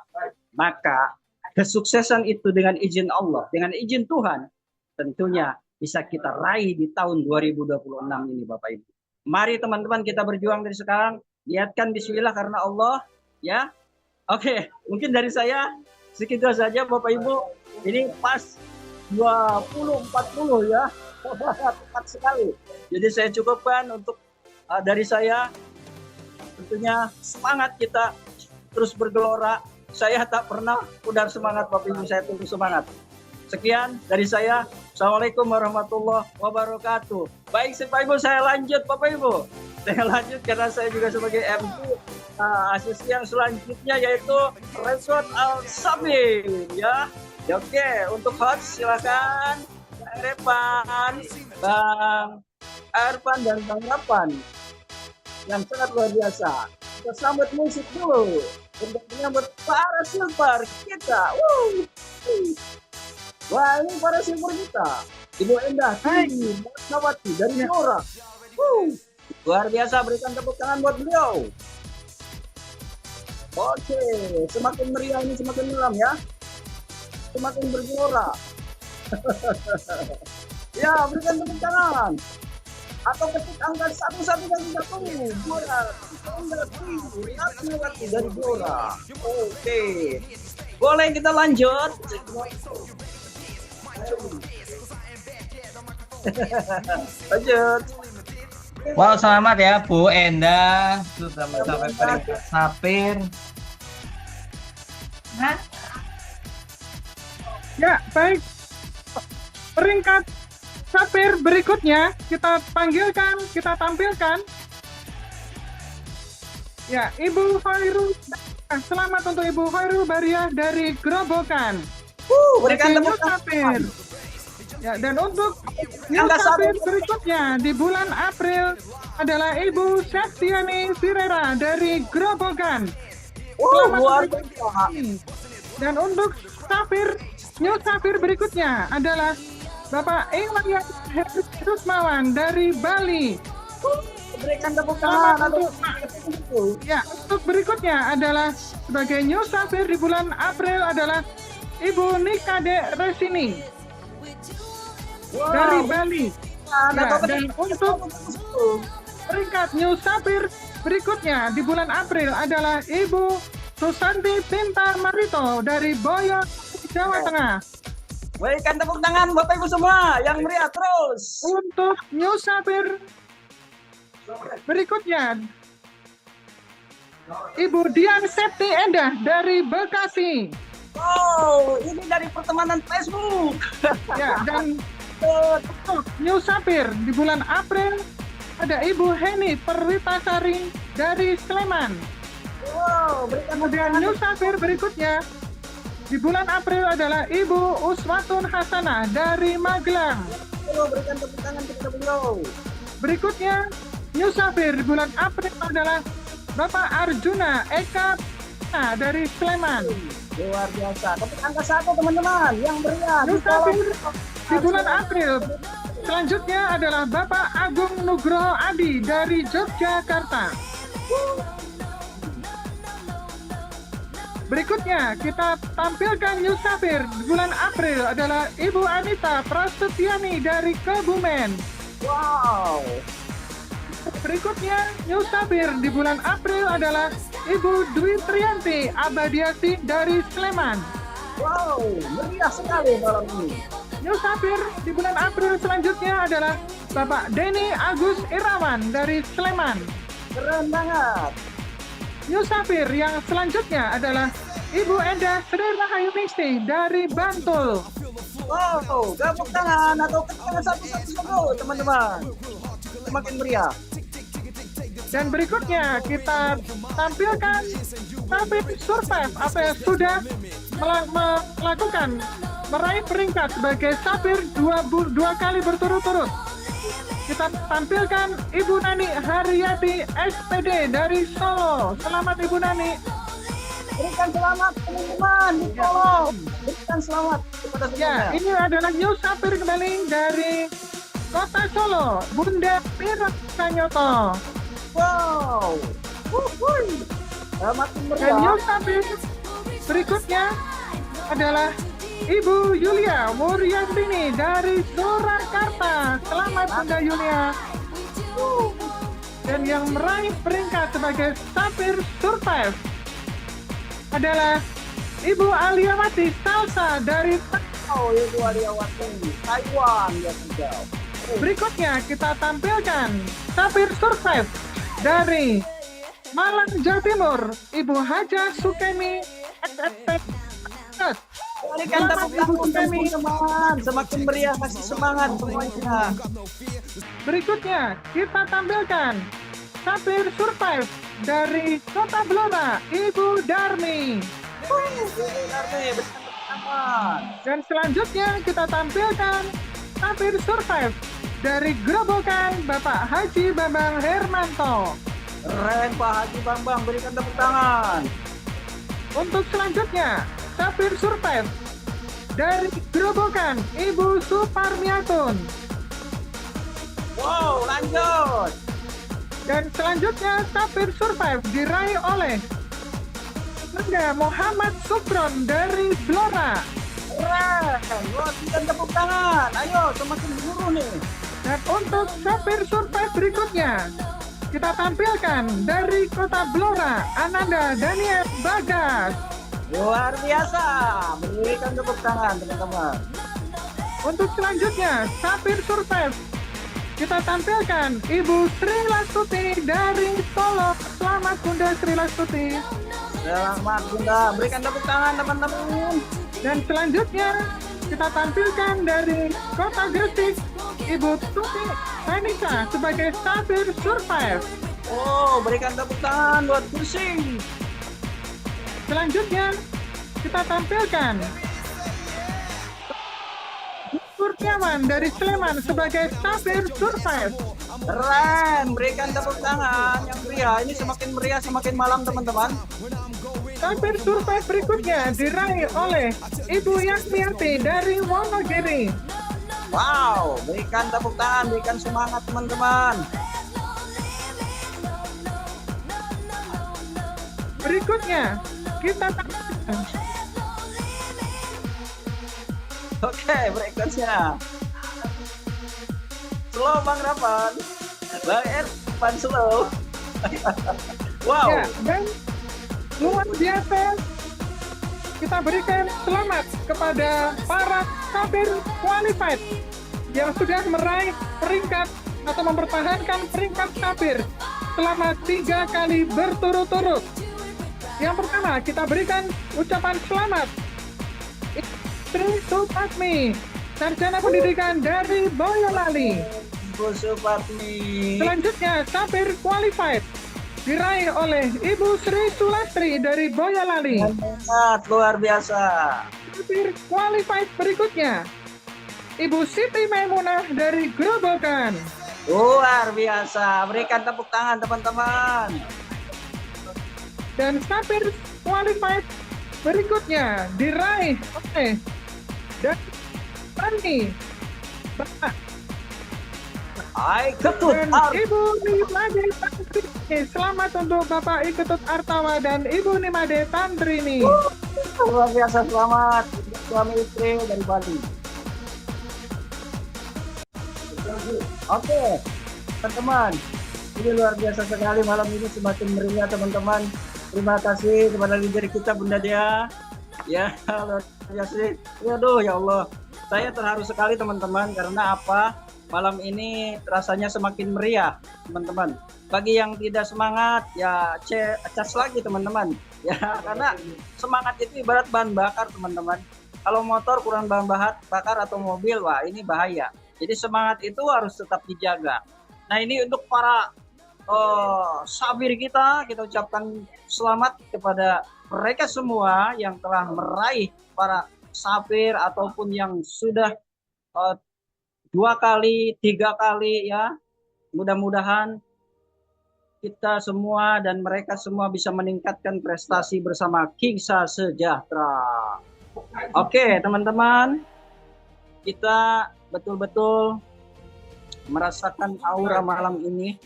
maka kesuksesan itu dengan izin Allah, dengan izin Tuhan, tentunya bisa kita raih di tahun 2026 ini Bapak Ibu. Mari teman-teman kita berjuang dari sekarang, niatkan bismillah karena Allah ya. Oke, mungkin dari saya segitu saja Bapak Ibu. Ini pas 20.40 ya. Tepat sekali. Jadi saya cukupkan untuk dari saya. Tentunya semangat kita terus bergelora. Saya tak pernah pudar semangat Bapak Ibu, saya terus semangat. Sekian dari saya. Assalamualaikum warahmatullahi wabarakatuh. Baik Bapak Ibu, saya lanjut Bapak Ibu. Saya lanjut karena saya juga sebagai MC asisten yang selanjutnya yaitu Resort Al Sabin ya. Oke, untuk host silakan Bang Repan, Bang Arpan dan Bang Rapan yang sangat luar biasa. Kita sambut musik dulu untuk menyambut para silver kita. Wah, ini para silver kita. Ibu Endah Tini Nawati dari Nora. Luar biasa, berikan tepuk tangan buat beliau. Oke, semakin meriah ini, semakin malam ya. Semakin bergelora. Ya, berikan tepuk tangan. Atau ketik angka 11 dan 30 Glora dari Glora. Oke, boleh kita lanjut. Lanjut. Wow, selamat ya Bu Endah sudah mencapai peringkat Sapir. Ya, baik. Peringkat sapir berikutnya kita panggilkan, kita tampilkan. Ya, Ibu Khairul. Selamat untuk Ibu Khairul Bariah dari Grobogan. Berikan tepuk New sapir. Ya, dan untuk new Angka sapir satu. berikutnya di bulan April adalah Ibu Septiani Sirera dari Grobogan. Selamat luar untuk biasa. ini. Dan untuk new sapir berikutnya adalah Bapak Iwayan Rusmawan dari Bali. Berikan tepuk Selamat tangan. untuk ya, untuk berikutnya adalah sebagai new sapir di bulan April adalah Ibu Nikade Resini dari Bali. Ya, dan untuk peringkat new sapir berikutnya di bulan April adalah Ibu Susanti Pinta Marito dari Boyo, Jawa Tengah. Berikan tepuk tangan Bapak Ibu semua yang meriah terus. Untuk new sapir berikutnya Ibu Dian Septi Endah dari Bekasi. Oh, ini dari pertemanan Facebook. Ya, dan untuk new sapir di bulan April ada Ibu Heni Perwitasari dari Sleman. Wow, berikan Kemudian new sapir berikutnya di bulan April adalah Ibu Uswatun Hasanah dari Magelang. berikan tepuk tangan kepada beliau. Berikutnya new sapir di bulan April adalah Bapak Arjuna Eka dari Sleman. Luar biasa. Tepuk angka 1 teman-teman yang meriah. New sapir di bulan April selanjutnya adalah Bapak Agung Nugroho Adi dari Yogyakarta. Berikutnya kita tampilkan new sapir di bulan April adalah Ibu Anita Prasetyani dari Kebumen. Wow. Berikutnya new sapir di bulan April adalah Ibu Dwi Trianti Abadiasi dari Sleman. Wow, meriah sekali malam ini. New sapir di bulan April selanjutnya adalah Bapak Denny Agus Irawan dari Sleman. Keren banget. New sapir yang selanjutnya adalah Ibu Enda Sri Rahayuningsi dari Bantul. Wow, tepuk tangan atau tangan satu-satu teman-teman. Semakin meriah. Dan berikutnya kita tampilkan sapir survive atau yang sudah melakukan meraih peringkat sebagai sapir dua kali berturut-turut. Kita tampilkan Ibu Nani Haryati SPD dari Solo. Selamat Ibu Nani. Berikan selamat teman-teman di kolom. Berikan selamat kepada semuanya. Ya, ini adalah new sapir kembali dari Kota Solo, Bunda Pira Kanyoto. Wow. Semakin Dan meriah. new sapir berikutnya adalah Ibu Yulia Wuryandini dari Surakarta. Selamat Bunda Yulia. Dan yang meraih peringkat sebagai sapir survive adalah Ibu Aliawati Salsa dari Oh, Ibu Aliawati, Taiwan ya tinggal. Berikutnya kita tampilkan sapir survive dari Malang, Jawa Timur, Ibu Haja Sukemi SSP. Berikan tepuk tangan teman-teman. Semakin meriah, kasih semangat semuanya. Berikutnya kita tampilkan sapir survive dari Kota Blora, Ibu Darmi. Dan selanjutnya kita tampilkan sapir survive dari Grobogan, Bapak Haji Bambang Hermanto. Keren Pak Haji Bambang, berikan tepuk tangan. Untuk selanjutnya sapir survive dari Grobogan, Ibu Suparmiatun. Wow, lanjut. Dan selanjutnya sapir survive diraih oleh Anda Muhammad Sukron dari Blora. Keren, berikan tepuk tangan. Ayo, semakin guru nih. Dan untuk sapir survive berikutnya kita tampilkan dari Kota Blora, Ananda Daniel Bagas. Luar biasa. Berikan tepuk tangan teman-teman. Untuk selanjutnya sapir survive kita tampilkan Ibu Sri Lastuti dari Solo. Selamat Bunda Sri Lastuti. Selamat Bunda, berikan tepuk tangan teman-teman. Dan selanjutnya kita tampilkan dari Kota Gresik, Ibu Tuti Anissa sebagai Sapir Survive. Oh, berikan tepuk tangan buat Gresik. Selanjutnya kita tampilkan Kurniawan dari Sleman sebagai Sapir Survive. Keren, berikan tepuk tangan yang meriah. Ini semakin meriah semakin malam teman-teman. Sapir Survive berikutnya diraih oleh Ibu Yasmiati dari Wonogiri. Wow, berikan tepuk tangan, berikan semangat teman-teman. Berikutnya kita tampilkan Oke, berikutnya. Slow Bang Rapan. Bang Ervan slow. Wow. ya, dan luar biasa kita berikan selamat kepada para Sapir qualified yang sudah meraih peringkat atau mempertahankan peringkat Sapir selama 3 kali berturut-turut. Yang pertama kita berikan ucapan selamat Sri Supatmi, sarjana pendidikan dari Boyolali. Ibu Supatmi. Selanjutnya Sapir qualified diraih oleh Ibu Sri Sulastri dari Boyolali. Sangat luar biasa. Sapir qualified berikutnya Ibu Siti Maimunah dari Grobogan. Luar biasa. Berikan tepuk tangan teman-teman. Dan Sapir qualified berikutnya diraih oleh dan Rani Bapak Hai Ketut dan Ibu Nimade Tantrini. Selamat untuk Bapak Ketut Artawa dan Ibu Nimade Tantrini. Luar biasa, selamat suami istri dari Bali. Oke, teman-teman, ini luar biasa sekali malam ini, semakin meriah teman-teman. Terima kasih kepada leader kita Bunda Dea. Ya, luar biasa. Aduh, ya Allah. Saya terharu sekali teman-teman, karena apa? Malam ini rasanya semakin meriah, teman-teman. Bagi yang tidak semangat, ya cas lagi teman-teman. Ya, karena semangat itu ibarat bahan bakar teman-teman. Kalau motor kurang bahan bakar atau mobil, wah ini bahaya. Jadi semangat itu harus tetap dijaga. Nah ini untuk para sabir kita ucapkan selamat kepada mereka semua yang telah meraih para sabir ataupun yang sudah 2 kali, 3 kali ya. Mudah-mudahan kita semua dan mereka semua bisa meningkatkan prestasi bersama Kingsa Sejahtera. Oke teman-teman, kita betul-betul merasakan aura malam ini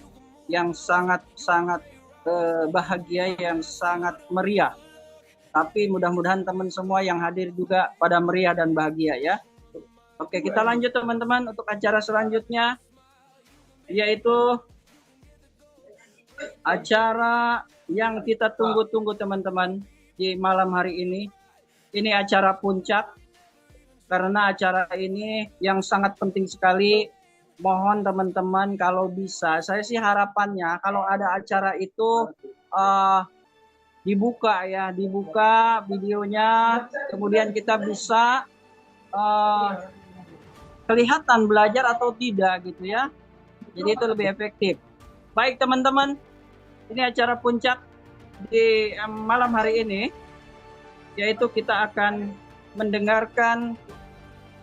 yang sangat-sangat bahagia, yang sangat meriah. Tapi mudah-mudahan teman semua yang hadir juga pada meriah dan bahagia ya. Oke, kita lanjut teman-teman untuk acara selanjutnya, yaitu acara yang kita tunggu-tunggu teman-teman di malam hari ini. Ini acara puncak, karena acara ini yang sangat penting sekali. Mohon teman-teman kalau bisa, saya sih harapannya kalau ada acara itu dibuka videonya, kemudian kita bisa kelihatan belajar atau tidak gitu ya. Jadi itu lebih efektif. Baik teman-teman, ini acara puncak di malam hari ini, yaitu kita akan mendengarkan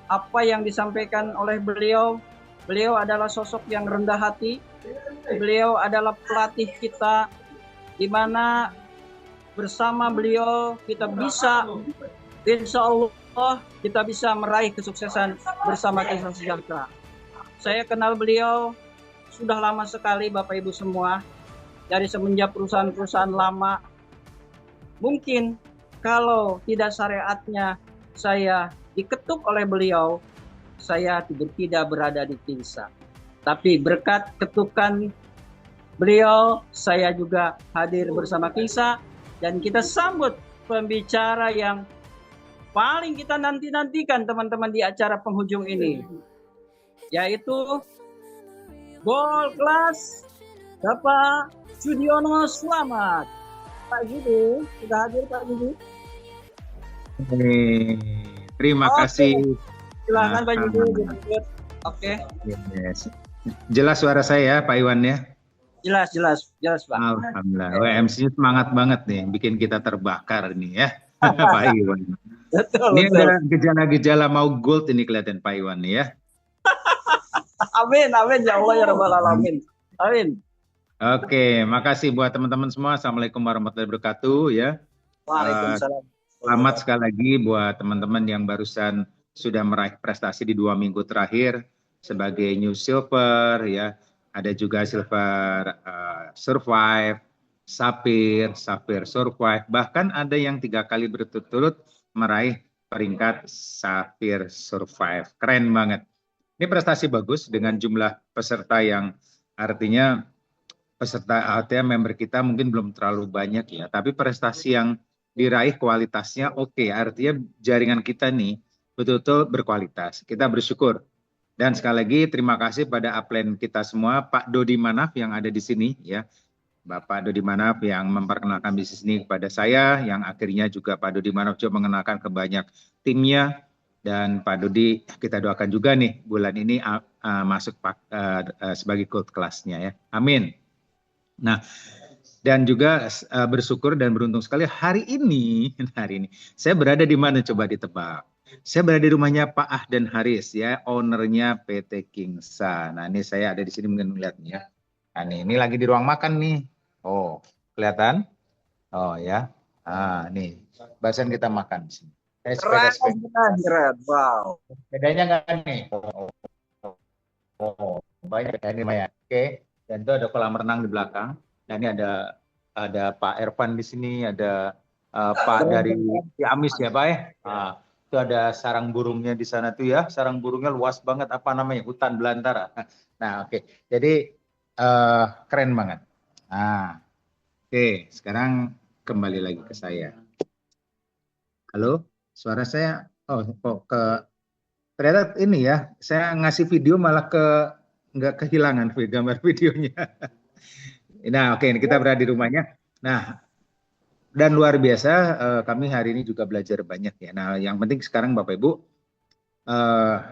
apa yang disampaikan oleh beliau. Beliau adalah sosok yang rendah hati. Beliau adalah pelatih kita, di mana bersama beliau kita bisa, insya Allah kita bisa meraih kesuksesan bersama Kingsa Sejahtera. Saya kenal beliau sudah lama sekali Bapak Ibu semua, dari semenjak perusahaan-perusahaan lama. Mungkin kalau tidak syariatnya saya diketuk oleh beliau, saya tidak berada di Kingsa. Tapi berkat ketukan beliau, saya juga hadir bersama Kingsa, dan kita sambut pembicara yang paling kita nanti-nantikan teman-teman di acara penghujung ini, yaitu Gold Class Bapak Judiono. Selamat Pak Judi, sudah hadir Pak Judi. Terima Oke, kasih. silakan Pak Yudi. Ah, Oke, yes. Jelas suara saya ya, Pak Iwan ya? jelas Pak. Alhamdulillah. MC semangat banget nih, bikin kita terbakar nih ya, Pak Iwan. Betul, Ini betul. ada gejala-gejala mau gold ini kelihatan Pak Iwan nih ya. Amin, amin ya Allah ya Rabbal Alamin. Amin. Oke, makasih buat teman-teman semua. Assalamualaikum warahmatullahi wabarakatuh ya. Waalaikumsalam. Selamat sekali lagi buat teman-teman yang barusan sudah meraih prestasi di 2 minggu terakhir sebagai New Silver ya. Ada juga Silver Survive, Sapphire Survive. Bahkan ada yang 3 kali berturut-turut meraih peringkat Sapphire Survive. Keren banget. Ini prestasi bagus dengan jumlah peserta yang artinya member kita mungkin belum terlalu banyak ya. Tapi prestasi yang diraih kualitasnya oke. Artinya jaringan kita nih betul-betul berkualitas. Kita bersyukur. Dan sekali lagi terima kasih pada upline kita semua, Pak Dodi Manaf yang ada di sini ya. Bapak Dodi Manaf yang memperkenalkan bisnis ini kepada saya, yang akhirnya juga Pak Dodi Manaf juga mengenalkan ke banyak timnya. Dan Pak Dodi kita doakan juga nih bulan ini masuk sebagai gold kelasnya ya. Amin. Nah, dan juga bersyukur dan beruntung sekali hari ini saya berada di mana coba ditebak. Saya berada di rumahnya Pak Ahdan Haris ya, ownernya PT Kingsa. Nah, ini saya ada di sini mungkin melihat nih ya. Nah, ini lagi di ruang makan nih. Oh, kelihatan? Oh ya. Ah, nih. Barusan kita makan di sini. Keren, wow. Bedanya nggak nih? Oh, banyak ya ini Maya. Oke. Dan itu ada kolam renang di belakang. Dan ini ada Pak Ervan di sini, ada Pak dari Ciamis ya Pak ya. Itu ada sarang burungnya di sana tuh ya. Sarang burungnya luas banget, apa namanya? Hutan belantara. Nah, oke. Jadi keren banget. Nah, oke. Sekarang kembali lagi ke saya. Halo, suara saya. Oh, kok ternyata ini ya. Saya ngasih video malah nggak kehilangan gambar videonya. Nah, oke, kita berada di rumahnya. Nah, dan luar biasa kami hari ini juga belajar banyak ya. Nah, yang penting sekarang Bapak Ibu,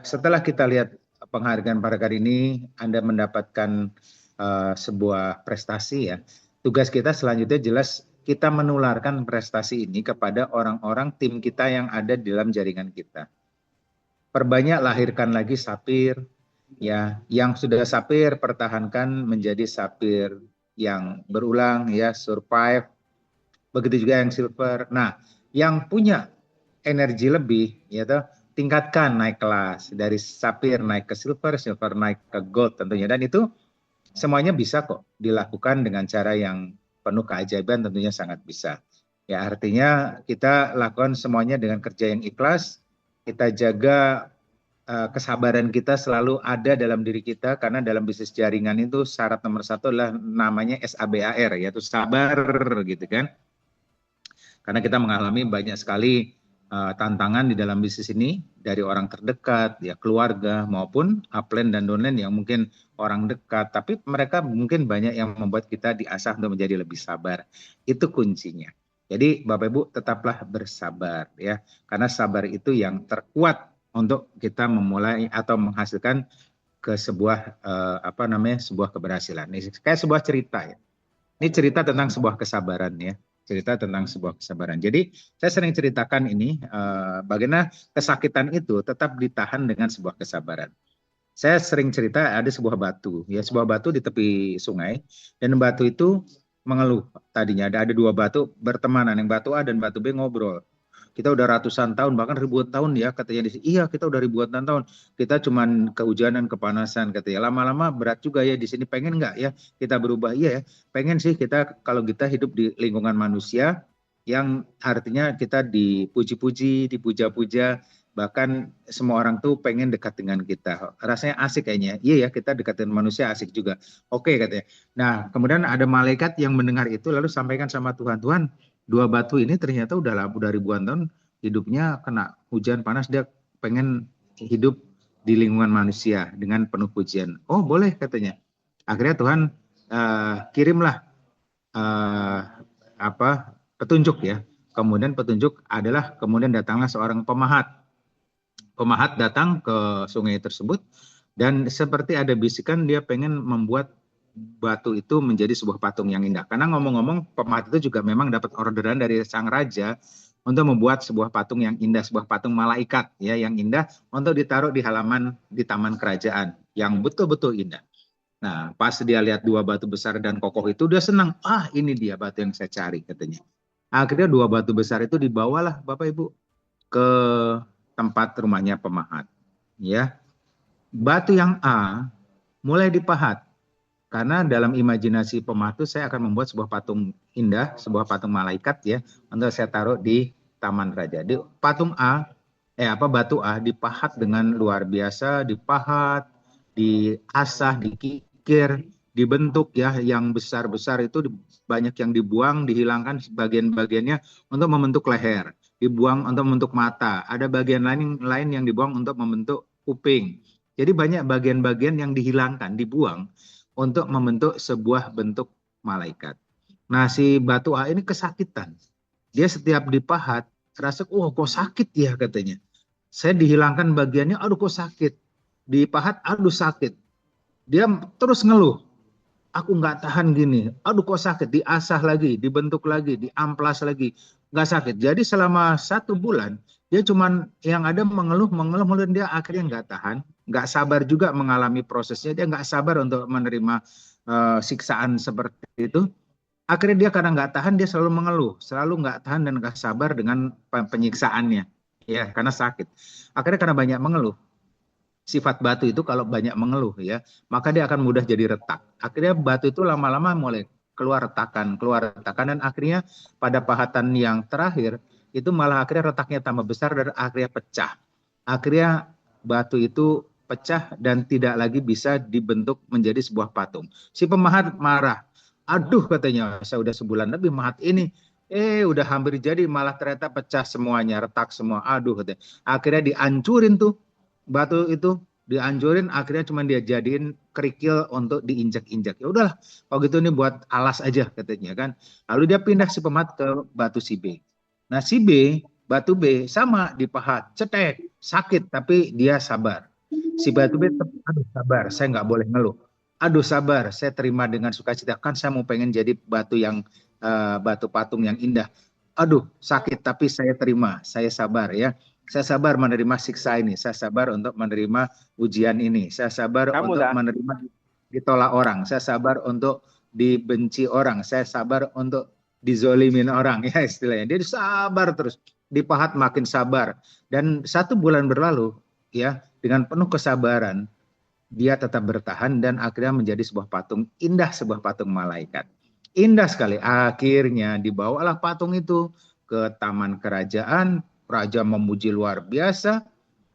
setelah kita lihat penghargaan pada kali ini, Anda mendapatkan sebuah prestasi ya. Tugas kita selanjutnya jelas kita menularkan prestasi ini kepada orang-orang tim kita yang ada di dalam jaringan kita. Perbanyak lahirkan lagi Sapphire ya, yang sudah Sapphire pertahankan menjadi Sapphire yang berulang ya, Survive. Begitu juga yang Silver. Nah, yang punya energi lebih ya tingkatkan, naik kelas dari Sapphire naik ke Silver, Silver naik ke Gold tentunya, dan itu semuanya bisa kok dilakukan dengan cara yang penuh keajaiban, tentunya sangat bisa. Ya, artinya kita lakukan semuanya dengan kerja yang ikhlas, kita jaga kesabaran kita selalu ada dalam diri kita, karena dalam bisnis jaringan itu syarat nomor 1 adalah namanya SABAR, yaitu sabar gitu kan. Karena kita mengalami banyak sekali tantangan di dalam bisnis ini dari orang terdekat, ya keluarga maupun upline dan downline yang mungkin orang dekat, tapi mereka mungkin banyak yang membuat kita diasah untuk menjadi lebih sabar. Itu kuncinya. Jadi Bapak Ibu tetaplah bersabar ya, karena sabar itu yang terkuat untuk kita memulai atau menghasilkan ke sebuah sebuah keberhasilan. Ini kayak sebuah cerita ya. Ini cerita tentang sebuah kesabaran ya. Cerita tentang sebuah kesabaran. Jadi saya sering ceritakan ini bagaimana kesakitan itu tetap ditahan dengan sebuah kesabaran. Saya sering cerita ada sebuah batu ya, sebuah batu di tepi sungai, dan batu itu mengeluh. Tadinya ada 2 batu bertemanan, yang batu A dan batu B ngobrol. Kita udah ratusan tahun, bahkan ribuan tahun ya katanya di sini. Iya, kita udah ribuan tahun. Kita cuman kehujanan, kepanasan katanya. Lama-lama berat juga ya di sini. Pengen nggak ya kita berubah? Iya ya, pengen sih kita kalau kita hidup di lingkungan manusia yang artinya kita dipuji-puji, dipuja-puja, bahkan semua orang tuh pengen dekat dengan kita. Rasanya asik kayaknya. Iya ya, kita dekat dengan manusia asik juga. Oke katanya. Nah, kemudian ada malaikat yang mendengar itu lalu sampaikan sama Tuhan, Tuhan, 2 batu ini ternyata udah ribuan tahun hidupnya kena hujan panas, dia pengen hidup di lingkungan manusia dengan penuh pujian. Oh boleh katanya. Akhirnya Tuhan kirimlah petunjuk ya. Kemudian petunjuk adalah kemudian datanglah seorang pemahat pemahat datang ke sungai tersebut dan seperti ada bisikan dia pengen membuat batu itu menjadi sebuah patung yang indah. Karena ngomong-ngomong pemahat itu juga memang dapat orderan dari sang raja untuk membuat sebuah patung yang indah, sebuah patung malaikat ya yang indah untuk ditaruh di halaman di taman kerajaan yang betul-betul indah. Nah, pas dia lihat dua batu besar dan kokoh itu dia senang. Ah, ini dia batu yang saya cari katanya. Akhirnya dua batu besar itu dibawalah Bapak Ibu ke tempat rumahnya pemahat. Ya, batu yang A mulai dipahat. Karena dalam imajinasi pemahat itu saya akan membuat sebuah patung indah, sebuah patung malaikat ya, untuk saya taruh di taman raja. Di patung A, batu A dipahat dengan luar biasa, dipahat, diasah, dikikir, dibentuk ya, yang besar-besar itu banyak yang dibuang, dihilangkan bagian-bagiannya untuk membentuk leher, dibuang untuk membentuk mata, ada bagian lain yang dibuang untuk membentuk kuping. Jadi banyak bagian-bagian yang dihilangkan, dibuang untuk membentuk sebuah bentuk malaikat. Nah, si batu A ini kesakitan. Dia setiap dipahat, rasa, kok sakit ya katanya. Saya dihilangkan bagiannya, aduh kok sakit. Dipahat, aduh sakit. Dia terus ngeluh. Aku nggak tahan gini. Aduh kok sakit. Diasah lagi, dibentuk lagi, diamplas lagi. Nggak sakit. Jadi selama 1 bulan, dia cuman yang ada mengeluh, dan dia akhirnya nggak tahan. Nggak sabar juga mengalami prosesnya. Dia nggak sabar untuk menerima siksaan seperti itu. Akhirnya dia karena nggak tahan, dia selalu mengeluh. Selalu nggak tahan dan nggak sabar dengan penyiksaannya. Ya, karena sakit. Akhirnya karena banyak mengeluh. Sifat batu itu kalau banyak mengeluh ya, maka dia akan mudah jadi retak. Akhirnya batu itu lama-lama mulai keluar retakan, dan akhirnya pada pahatan yang terakhir itu malah akhirnya retaknya tambah besar dan akhirnya pecah. Akhirnya batu itu pecah dan tidak lagi bisa dibentuk menjadi sebuah patung. Si pemahat marah. Aduh katanya, saya udah sebulan lebih mahat ini. Udah hampir jadi malah ternyata pecah semuanya, retak semua. Aduh katanya. Akhirnya dihancurin tuh batu itu, dihancurin, akhirnya cuma dia jadiin kerikil untuk diinjak-injak. Ya udahlah, kalau gitu ini buat alas aja katanya kan. Lalu dia pindah si pemahat ke batu si B. Nah si B, batu B sama dipahat, cetek, sakit tapi dia sabar. Si batu B tetap, aduh sabar, saya nggak boleh ngeluh. Aduh sabar, saya terima dengan sukacita, kan saya mau pengen jadi batu yang batu patung yang indah. Aduh sakit tapi saya terima, saya sabar ya. Saya sabar menerima siksa ini, saya sabar untuk menerima ujian ini, saya sabar untuk menerima ditolak orang, saya sabar untuk dibenci orang, saya sabar untuk dizolimin orang ya istilahnya. Dia sabar terus, dipahat makin sabar, dan 1 bulan berlalu ya dengan penuh kesabaran dia tetap bertahan dan akhirnya menjadi sebuah patung indah, sebuah patung malaikat. Indah sekali. Akhirnya dibawalah patung itu ke taman kerajaan. Raja memuji luar biasa,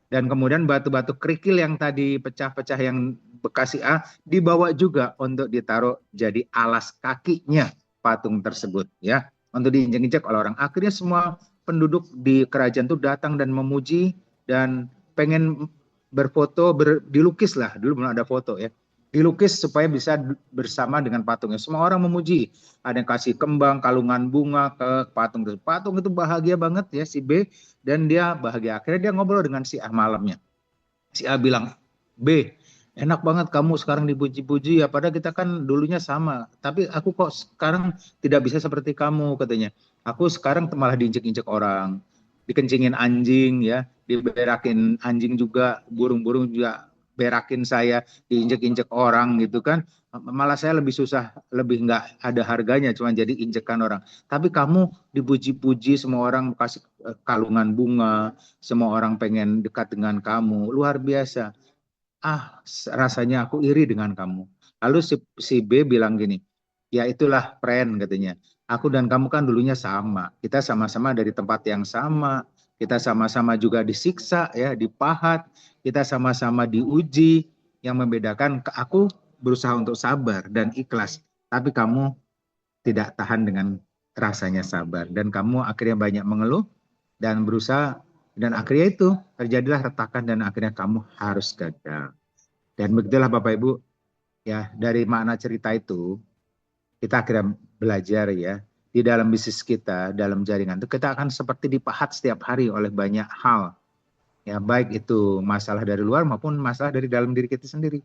dan kemudian batu-batu kerikil yang tadi pecah-pecah yang bekas A dibawa juga untuk ditaruh jadi alas kakinya patung tersebut ya, untuk diinjak-injak oleh orang. Akhirnya semua penduduk di kerajaan itu datang dan memuji dan pengen berfoto, dilukis lah, dulu belum ada foto ya, dilukis supaya bisa bersama dengan patungnya. Semua orang memuji, ada yang kasih kembang, kalungan bunga ke patung itu. Patung itu bahagia banget ya si B, dan dia bahagia. Akhirnya dia ngobrol dengan si A malamnya. Si A bilang, B, enak banget kamu sekarang dipuji-puji ya, padahal kita kan dulunya sama, tapi aku kok sekarang tidak bisa seperti kamu katanya. Aku sekarang malah diinjek-injek orang, dikencingin anjing ya, diberakin anjing juga, burung-burung juga berakin saya, diinjek-injek orang gitu kan. Malah saya lebih susah, lebih nggak ada harganya, cuma jadi injekan orang. Tapi kamu dipuji-puji, semua orang kasih kalungan bunga, semua orang pengen dekat dengan kamu, luar biasa. Rasanya aku iri dengan kamu. Lalu si B bilang gini, ya itulah friend katanya. Aku dan kamu kan dulunya sama, kita sama-sama dari tempat yang sama, kita sama-sama juga disiksa ya, dipahat, kita sama-sama diuji. Yang membedakan aku berusaha untuk sabar dan ikhlas, tapi kamu tidak tahan dengan rasanya sabar, dan kamu akhirnya banyak mengeluh dan berusaha, dan akhirnya itu terjadilah retakan dan akhirnya kamu harus gagal. Dan begitulah Bapak Ibu ya, dari makna cerita itu kita akhirnya belajar ya, di dalam bisnis kita, dalam jaringan itu kita akan seperti dipahat setiap hari oleh banyak hal Ya, baik itu masalah dari luar maupun masalah dari dalam diri kita sendiri.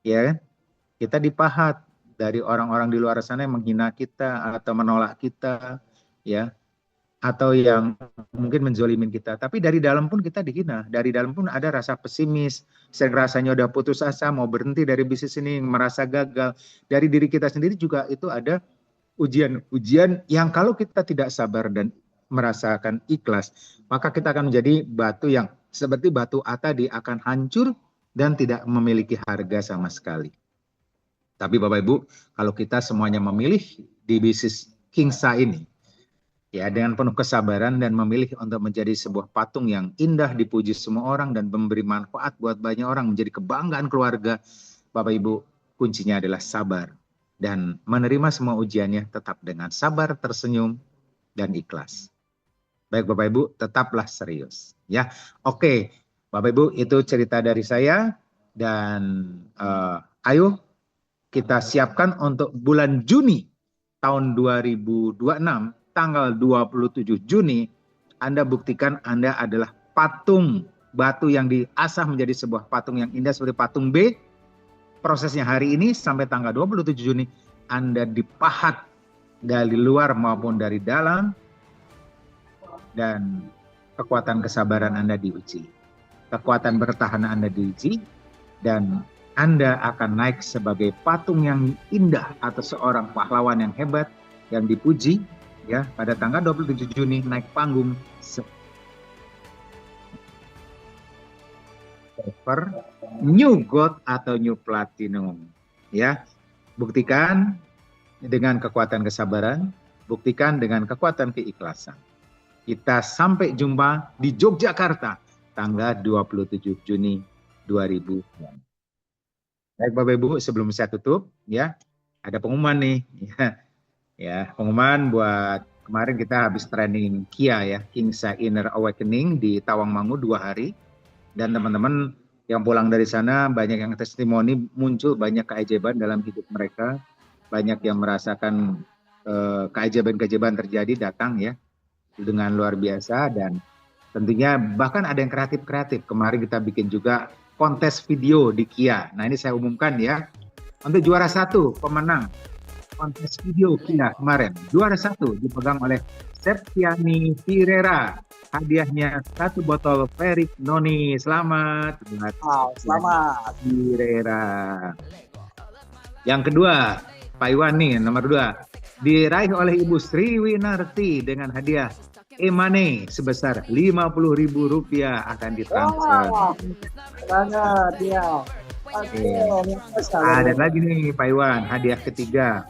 Ya kan? Kita dipahat dari orang-orang di luar sana yang menghina kita atau menolak kita, ya, atau yang mungkin menzolimin kita. Tapi dari dalam pun kita dihina. Dari dalam pun ada rasa pesimis, rasanya udah putus asa, mau berhenti dari bisnis ini, merasa gagal. Dari diri kita sendiri juga itu ada ujian-ujian yang kalau kita tidak sabar dan merasakan ikhlas, maka kita akan menjadi batu yang seperti batu tadi akan hancur dan tidak memiliki harga sama sekali. Tapi Bapak Ibu, kalau kita semuanya memilih di bisnis Kingsa ini, ya dengan penuh kesabaran dan memilih untuk menjadi sebuah patung yang indah dipuji semua orang dan memberi manfaat buat banyak orang, menjadi kebanggaan keluarga, Bapak Ibu, kuncinya adalah sabar dan menerima semua ujiannya tetap dengan sabar, tersenyum, dan ikhlas. Baik Bapak Ibu, tetaplah serius. Ya, oke, Bapak Ibu, itu cerita dari saya dan ayo kita siapkan untuk bulan Juni tahun 2026, tanggal 27 Juni, Anda buktikan Anda adalah patung batu yang diasah menjadi sebuah patung yang indah seperti patung B. Prosesnya hari ini sampai tanggal 27 Juni, Anda dipahat dari luar maupun dari dalam, dan kekuatan kesabaran Anda diuji. Kekuatan bertahan Anda diuji, dan Anda akan naik sebagai patung yang indah atau seorang pahlawan yang hebat yang dipuji, ya, pada tanggal 27 Juni naik panggung silver, new gold atau new platinum, ya. Buktikan dengan kekuatan kesabaran, buktikan dengan kekuatan keikhlasan. Kita sampai jumpa di Yogyakarta tanggal 27 Juni 2020. Baik Bapak Ibu, sebelum saya tutup, ya, ada pengumuman nih, ya, pengumuman buat kemarin kita habis training Kia, ya, Kingsa Inner Awakening di Tawangmangu 2 hari, dan teman-teman yang pulang dari sana banyak yang testimoni, muncul banyak keajaiban dalam hidup mereka, banyak yang merasakan keajaiban-keajaiban terjadi datang, ya, dengan luar biasa, dan tentunya bahkan ada yang kreatif-kreatif. Kemarin kita bikin juga kontes video di Kia. Nah ini saya umumkan ya, untuk juara 1 pemenang kontes video Kia kemarin, juara 1 dipegang oleh Septiani Firera. Hadiahnya 1 botol Ferik Noni. Selamat buat selamat Firera. Yang kedua, Pak Iwan nih, nomor 2, diraih oleh Ibu Sri Winarti dengan hadiah e-money sebesar Rp50.000 akan ditransfer. Banget ya. Oke. Ada lagi nih Pak Iwan, hadiah ketiga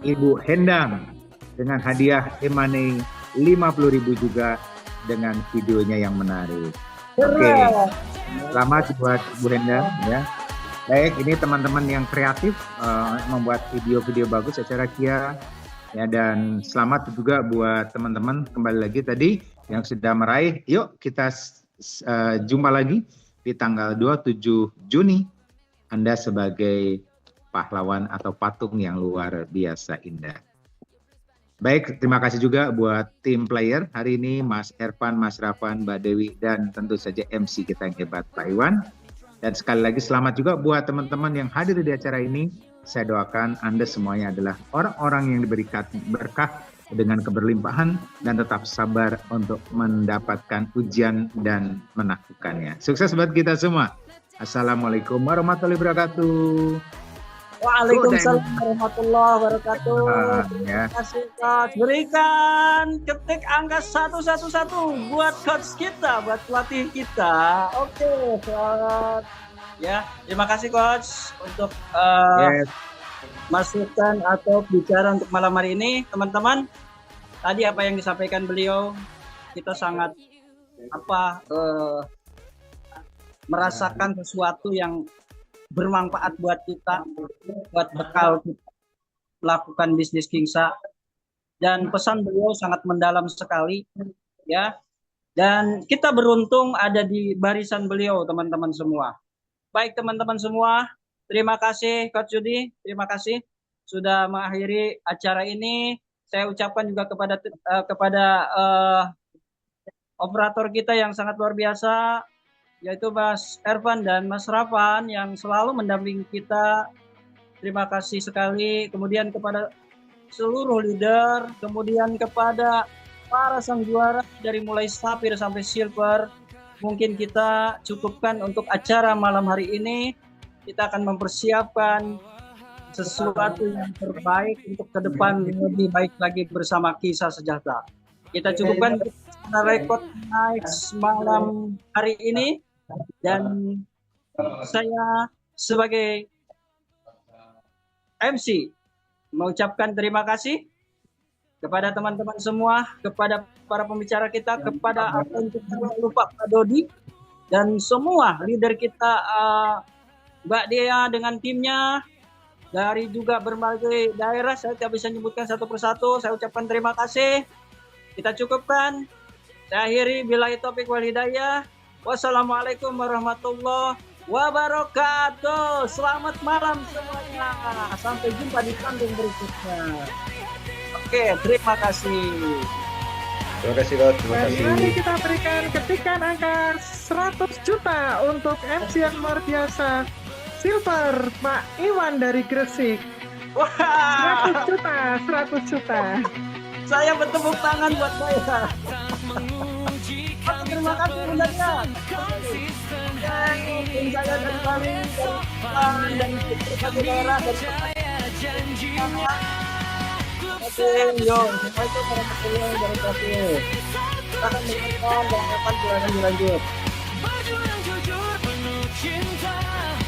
Ibu Hendang dengan hadiah e-money Rp50.000 juga dengan videonya yang menarik. Oke. Selamat buat Ibu Hendang, ya. Baik, ini teman-teman yang kreatif membuat video-video bagus acara Kia. Ya, dan selamat juga buat teman-teman kembali lagi tadi yang sudah meraih. Yuk kita jumpa lagi di tanggal 27 Juni. Anda sebagai pahlawan atau patung yang luar biasa indah. Baik, terima kasih juga buat tim player hari ini, Mas Ervan, Mas Rafan, Mbak Dewi, dan tentu saja MC kita yang hebat, Pak Iwan. Dan sekali lagi selamat juga buat teman-teman yang hadir di acara ini. Saya doakan Anda semuanya adalah orang-orang yang diberikan berkah dengan keberlimpahan dan tetap sabar untuk mendapatkan ujian dan menaklukkannya. Sukses buat kita semua. Assalamualaikum warahmatullahi wabarakatuh. Waalaikumsalam warahmatullahi wabarakatuh. Ya. Terima kasih Coach. Berikan ketik angka 111 buat coach kita, buat pelatih kita. Oke, selamat. Ya, terima kasih Coach untuk masukan atau bicara untuk malam hari ini, teman-teman. Tadi apa yang disampaikan beliau, kita sangat merasakan sesuatu yang bermanfaat buat kita, buat bekal kita melakukan bisnis Kingsa. Dan pesan beliau sangat mendalam sekali, ya. Dan kita beruntung ada di barisan beliau, teman-teman semua. Baik teman-teman semua, terima kasih Coach Judi, terima kasih sudah mengakhiri acara ini. Saya ucapkan juga kepada operator kita yang sangat luar biasa, yaitu Mas Ervan dan Mas Rafan yang selalu mendampingi kita. Terima kasih sekali. Kemudian kepada seluruh leader, kemudian kepada para sang juara dari mulai Sapphire sampai Silver. Mungkin kita cukupkan untuk acara malam hari ini. Kita akan mempersiapkan sesuatu yang terbaik untuk ke depan lebih baik lagi bersama Kisah Sejahtera. Kita cukupkan rekod night malam hari ini, dan saya sebagai MC mengucapkan terima kasih kepada teman-teman semua, kepada para pembicara kita, kepada lupa Pak Dodi, dan semua leader kita, Mbak Dea dengan timnya, dari juga berbagai daerah. Saya tidak bisa menyebutkan satu persatu. Saya ucapkan terima kasih. Kita cukupkan. Saya akhiri, billahi taufiq wal hidayah. Wassalamualaikum warahmatullahi wabarakatuh. Selamat malam semuanya. Sampai jumpa di panggung berikutnya. Oke, terima kasih. Terima kasih, Dok. Terima kasih. Mari kita berikan ketikan angka 100 juta untuk MC yang luar biasa. Silver, Pak Iwan dari Gresik. Wah, 100 juta, 100 juta. saya bertepuk tangan buat saya. Terima kasih bundanya. Tim saya dari Bali, dari berbagai daerah, dari Oke, yo, itu para peserta dari Sapphire. Kita akan menonton dan akan dilanjut.